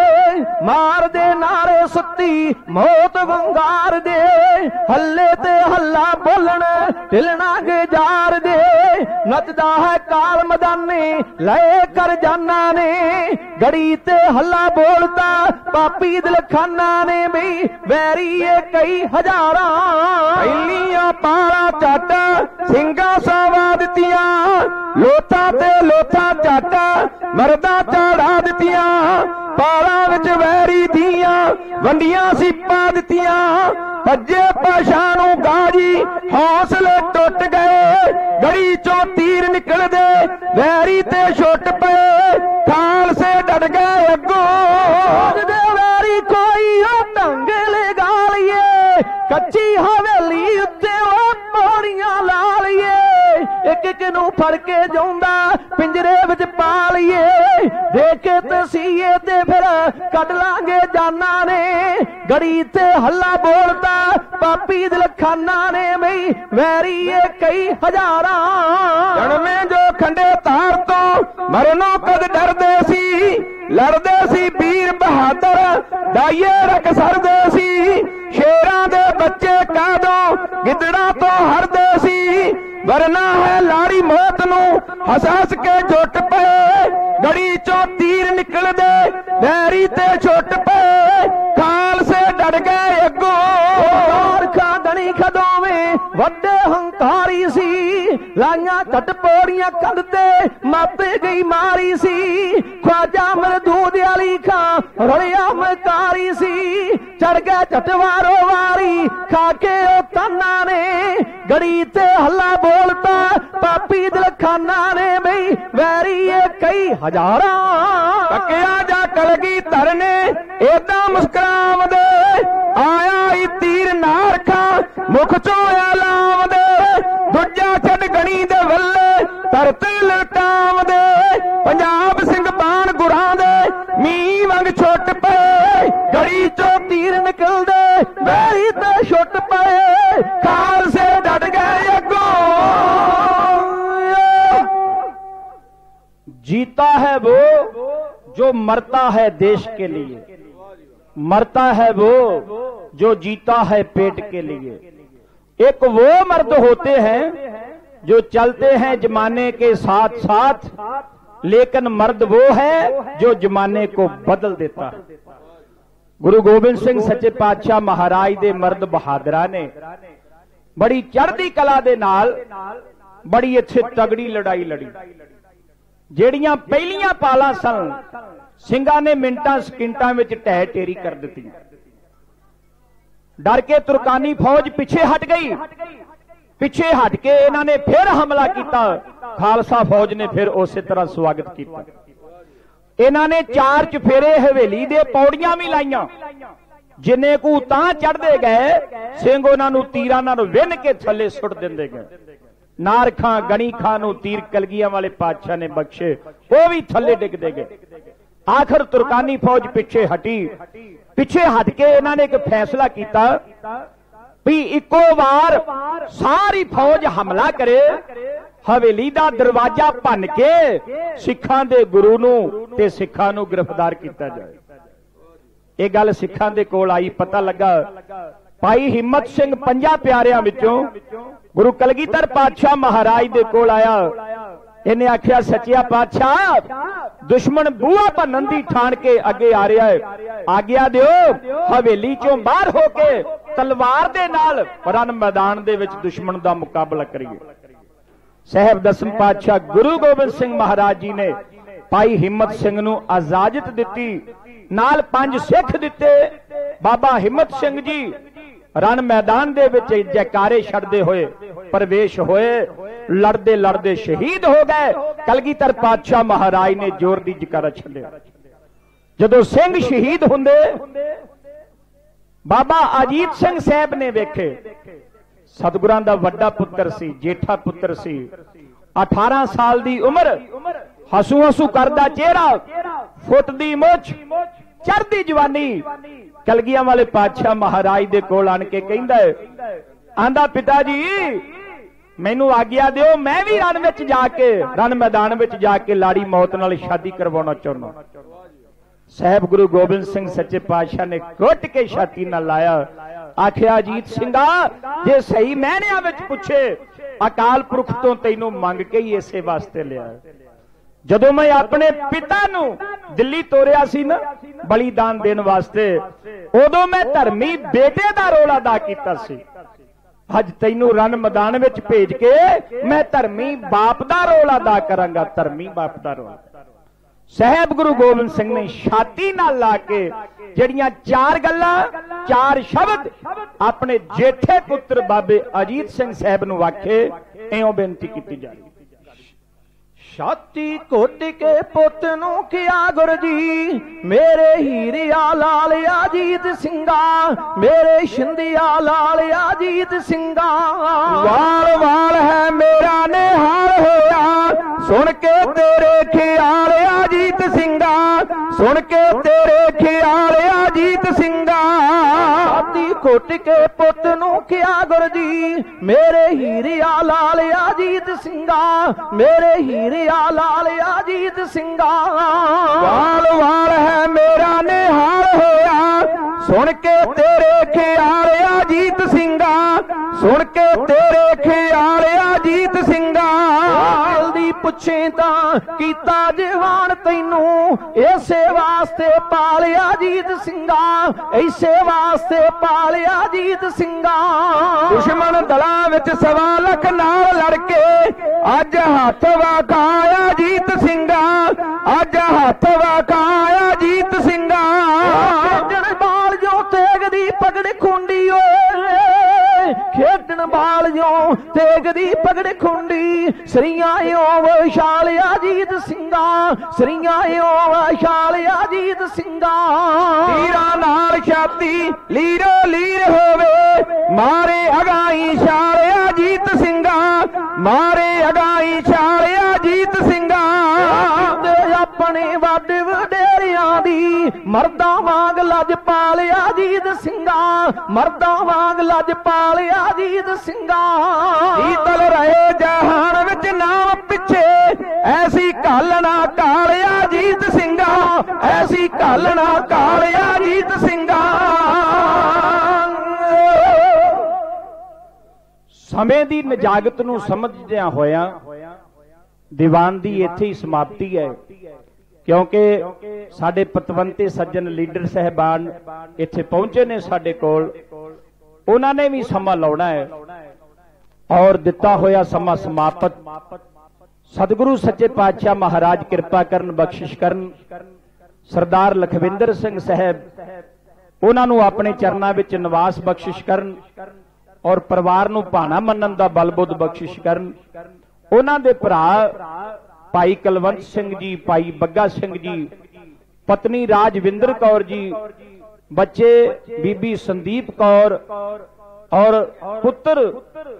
मार दे नारे सुती मौत वंगार दे हल्ले ते हल्ला बोलन ढिलना गुजार दे नचदा है काल मदाने लए कर जाना ने गड़ी ते हल्ला बोलता पापी दिलखाना ने भी वैरी कई हजारा पहलियां पारा झट सिंगा सवा दित्तियां लोथा ते लोथा झट मरदा चढ़ा दित्तियां पारा विच वैरी दियां वंडियां सिप्पा दित्तियां भज्जे पछाणू गाजी हौसले टुट गए गड़ी चो तीर निकल दे वैरी ते छुट पे खाल से डट गए अगो वैरी कोई ढंग लगा लिये कच्ची हवेली उत्ते पौड़ियां ला लिये एक एक नू फड़ के जाऊंदा पिंजरे विच पा लिये देखे तसीए ते फिर कट लांगे जाना ने गड़ी ते हल्ला बोलता पापी दिलखाना ने बई वैरी कई हजारा जन्मे जो खंडे तार तो मरनो कद डरदे सी लड़दे सी वीर बहादुर दाइए रख सरदे सी शेरां दे बच्चे कादों गिदड़ा तो हरदे सी वरना है लाड़ी मौत नू हसास के जुट पे गड़ी चो तीर निकल दे वैरी ते छुट पे खाल से डट गए अगो खा गणी खदोवे वड्डे हंकारी सी लाइया झट पौड़ियां कदते माते गई मारी सी ख्वाजा मरदूद अली खां रलिया मकारी सी चढ़ गया झट वारो वारी खाके ताना ने गड़ी ते हल्ला बोलता पापी दिलखाना ने बई वैरी कई हजारा तकिया जा कलगी तरने एदा मुस्कुराव दे आया ही तीर नारखा मुख चो लाव दे दूजा छड़ गणी दे वल्ले धरती लटाव दे पंजाब सिंह बाण गुरां दे मी वंग छुट पे गड़ी चो तीर निकल दे वैरी ते छुट पे खाल से डट गए अगो जीता है वो जो मरता है देश के लिए मरता है वो जो जीता है पेट के लिए एक वो मर्द होते हैं जो चलते हैं जमाने के साथ साथ लेकिन मर्द वो है जो जमाने को बदल देता है। गुरु गोबिंद सिंह सच्चे पातशाह महाराज दे मर्द बहादुरा ने बड़ी चढ़दी कला दे नाल बड़ी अच्छी तगड़ी लड़ाई लड़ी ਜਿਹੜੀਆਂ ਪਹਿਲੀਆਂ ਪਾਲਾਂ ਸਨ ਸਿੰਘਾਂ ਨੇ ਮਿੰਟਾਂ ਸਕਿੰਟਾਂ ਵਿੱਚ ਢਹਿ ਢੇਰੀ ਕਰ ਦਿੱਤੀ डर के तुर्कानी फौज पीछे हट गई पिछे हट के इन्होंने फिर हमला किया खालसा फौज ने फिर उस तरह स्वागत किया इन्होंने चार चफेरे हवेली दे पौड़ियां भी लाइया जिन्ने को तां चढ़ते गए सिंह उन्होंने तीरां नाल विन के थले सुट देंदे गए नार खां गणी खां नूं तीर कलगियां वाले पातशाह ने बख्शे वो भी थले डिगदे गए आखिर तुर्कानी फौज पिछे हटी पिछे हट के इन्होंने एक फैसला किया भी इको बार सारी फौज हमला करे हवेली दा दरवाजा भन के सिखां दे गुरु नूं ते सिखां नूं गिरफ्तार किया जाए। ये गल सिखां दे कोल आई पता लगा भाई हिम्मत सिंह 5 प्यारियां विचों गुरु कलगीधर पातशाह महाराज दे कोल आया इन्हें आख्या सचिया पातशाह दुश्मन बूहा भनन दी ठाण के अगे आ रहा है आग्ञा दिओ हवेली चों बाहर होके तलवार दे नाल रण मैदान दे विच दुश्मन दा मुकाबला करिए। साहब दसम पातशाह गुरु गोबिंद सिंह महाराज जी ने भाई हिम्मत सिंह नूं इजाजत दिती, नाल 5 सिख दिते। बाबा हिम्मत सिंह जी रण मैदान दे विच जयकारे छड्डदे होए प्रवेश होए, लड़दे लड़दे शहीद हो गए। कलगीधर पातशाह महाराज ने जोर दी जयकारा छड्डिया। जदों सिंह शहीद हुंदे बाबा अजीत सिंह साहब ने वेखे, सतगुरां दा वड्डा पुत्र सी, जेठा पुत्र सी, 18 साल दी उम्र, हसू हसू करदा चेहरा, फुट दी मुछ, चढ़दी जवानी। कलगियां वाले पातशाह महाराज दे कोल आन के कहंदा है, आंदा पिता जी मैनू आग्या दिओ, मैं भी रण विच जाके रण मैदान विच जाके लाड़ी मौत नाल शादी करवाउणा चाहुंदा। साहब गुरु गोबिंद सिंह सच्चे पातशाह ने घुट के छाती नाल लाया, आखिया अजीत सिंघा जे सही मैनिया विच पुछे अकाल पुरख तो तैनू मंग के ही इसे वास्ते लिया। जदों मैं अपने पिता नू दिल्ली तोरिया सी ना बलिदान देने वास्ते, उदों मैं धर्मी बेटे दा रोल अदा कीता सी। अज तैनू रण मैदान विच भेज के मैं धर्मी बाप दा रोल अदा करांगा, धर्मी बाप दा रोल। साहब गुरु गोबिंद सिंह ने छाती नाल ला के जड़ियां 4 गल्लां 4 शब्द अपने जेठे पुत्र बाबे अजीत सिंह साहब नूं आखे, इउं बेनती कीती जा रही। छाती घुट के पुत नू किया गुरु जी, मेरे हीरिया लाल अजीत सिंघा, मेरे शिंदिया लाल अजीत सिंघा। वाल वाल है मेरा निहाल होया, सुन के तेरे ख्याल अजीत सिंघा, सुन के तेरे ख्याल अजीत सिंघा। छाती घुट के पुत नू किया गुरु जी, मेरे हीरिया लाल अजीत सिंघा, मेरे हीरिया लाल अजीत सिंघा। वाल वाल है मेरा निहाल होया, सुन के तेरे ख्याल अजीत सिंघा, सुन के तेरे ख्याल अजीत सिंघा। जल्दी पुछे तां कीता जहान तैनू, इसे वास्ते पालिया अजीत सिंघा, इसे वास्ते पालिया अजीत सिंघा। दुश्मन दलां विच 1.25 लाख नाल लड़के अज हथ वखाया अजीत सिंघा, अज हथ वखाया अजीत सिंघा। खेडण बाल जो तेग दी पगड़ खुंडी, खेडण बाल जो तेग दी पगड़ खुंडी, सरिया विशाल अजीत सिंघा, सरिया विशाल अजीत सिंघा। तीरा नाल छाती लीरो लीर होवे, मारे अगाई शाल अजीत सिंघा, मारे अगाई शाल अजीत सिंघा। अपने वड वडेरियां दी मर्दा वांग लजपाल अजीत सिंघा, मर्दा वांग लजपाल अजीत सिंघा। शीतल रहे जहान विच नाम पिछे, ऐसी घालना काल अजीत सिंघा, ऐसी घालना काल अजीत सिंघा। समय दी नजागत नूं समझदियां होया दीवान दी इत्थे ही समाप्ति है, क्योंकि साडे पतवंते सज्जन लीडर साहबान इत्थे पहुंचे ने साडे कोल, उन्हां ने भी समा लाउणा है और दिता होया समा समाप्त। सतगुरु सच्चे पातशाह महाराज कृपा करन, बख्शिश करन। सरदार लखविंदर सिंह साहब उन्हां नूं अपने चरनां विच निवास बख्शिश करन और परिवार नूं भाना मनन दा बलबुद्ध बख्शिश करन। उन्हां दे भरा भाई कुलवंत सिंह जी, भाई बग्गा सिंह जी, पत्नी राजविंदर कौर जी, बच्चे बीबी संदीप कौर और पुत्र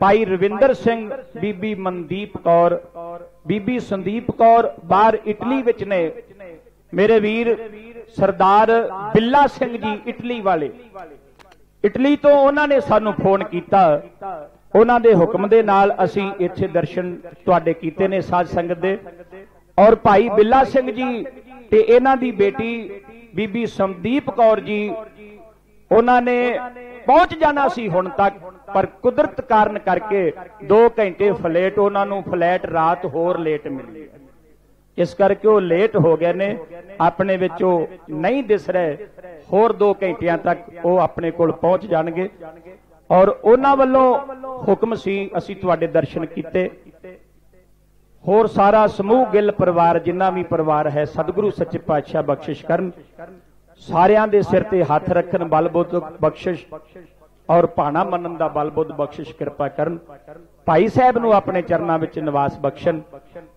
भाई रविंदर सिंह, बीबी मनदीप कौर, बीबी संदीप कौर बाहर इटली विच ने। मेरे वीर सरदार बिल्ला सिंह जी इटली वाले, इटली तो उन्होंने सानू फोन किया, उन्हां दे हुक्म दे नाल असीं इत्थे दर्शन तुहाडे कीते ने साध संगत दे। और भाई बिल्ला सिंह जी ते इन्हां दी बेटी बीबी संदीप कौर जी, उन्होंने पहुंच जाना सी हुण तक, पर कुदरत कारण करके 2 घंटे फ्लैट उन्होंने फ्लैट रात होर लेट मिली, इस करके वो लेट हो गए ने, अपने विचों नहीं दिस रहे। होर 2 घंटियां तक वो अपने कोल पहुंच जाणगे और उन्हां वल्लों हुक्म सी असीं तुहाडे दर्शन कीते। होर सारा समूह गिल परिवार जिन्ना भी परिवार है सतगुरु सच्चे पातशाह बख्शिश करन, सारियां दे सिर ते हथ रखन, बल बुद्ध बख्शिश और भाना मनन दा बल बुद्ध बख्शिश कृपा करन। भाई साहब नूं अपने चरनां विच निवास बख्शण।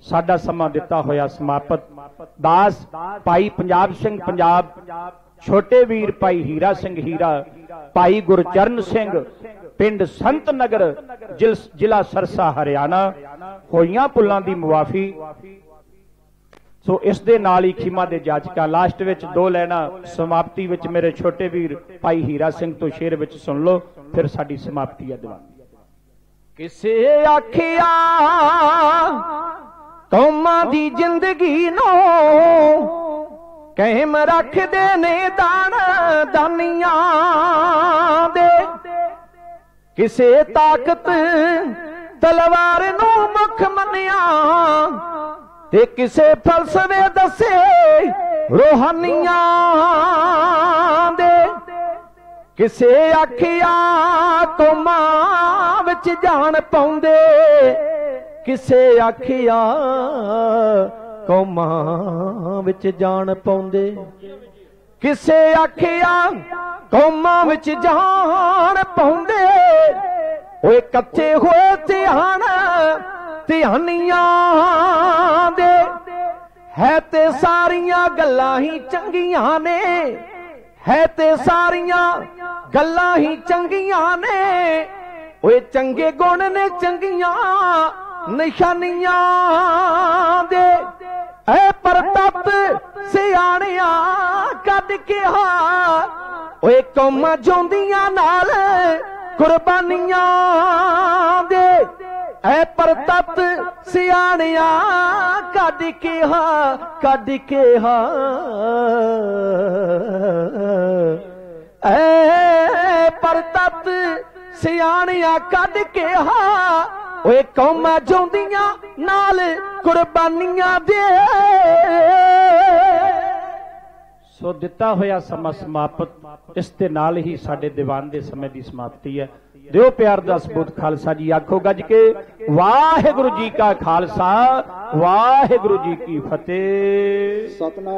साडा समां दिता होया समापत। दास भाई पंजाब सिंह पंजाब, छोटे वीर भाई हीरा सिंह हीरा, भाई गुरचरण सिंह पिंड संत नगर जिला सरसा हरियाणा, होइयां पुलां दी मुआफी। सो इस दे नाल ही खिमा दे जाचका लास्ट विच 2 लाइनां समाप्ति विच मेरे छोटे वीर भाई हीरा सिंह तो शेर विच सुन लो, फिर साडी समाप्ति है दीवान। किसे आखिया कौमां दी जिंदगी नो कहम रख दे ने दान दानियां दे, किसे ताकत तलवार नू मुख मनिया ते किसे फलसफे दसे रूहानियां दे, किसे आखिया कौमां विच जान पाउंदे, किसे आखिया कौमां विच जान पाउंदे, किसे आखिया कौमां विच जान पाउंदे, ओए कच्चे होए ध्यान ध्यानियां दे, है ते सारियां गल्लां ही चंगियां ने, है ते सारियां गल्लां ही चंगियां ने, ओए चंगे गुण ने चंगियां निशानियां दे, ऐ परतप सियाणिया कद के हा, ओए कौमां जोंदियां नाल कुर्बानियां दे, ऐ परतप सियाणिया कद के हा, कद के हा, ऐ परतप सियाणिया कद के हा, ओए कौमां जोंदियां नाल कुर्बानियां दे। सो दिता होया समा समाप्त। इस दे नाल ही साडे दीवान दे समय दी समाप्ति है। दिओ प्यार दा सबूत खालसा जी आखो गज के वाहिगुरू जी का खालसा वाहिगुरू जी की फतेह। सतनाम।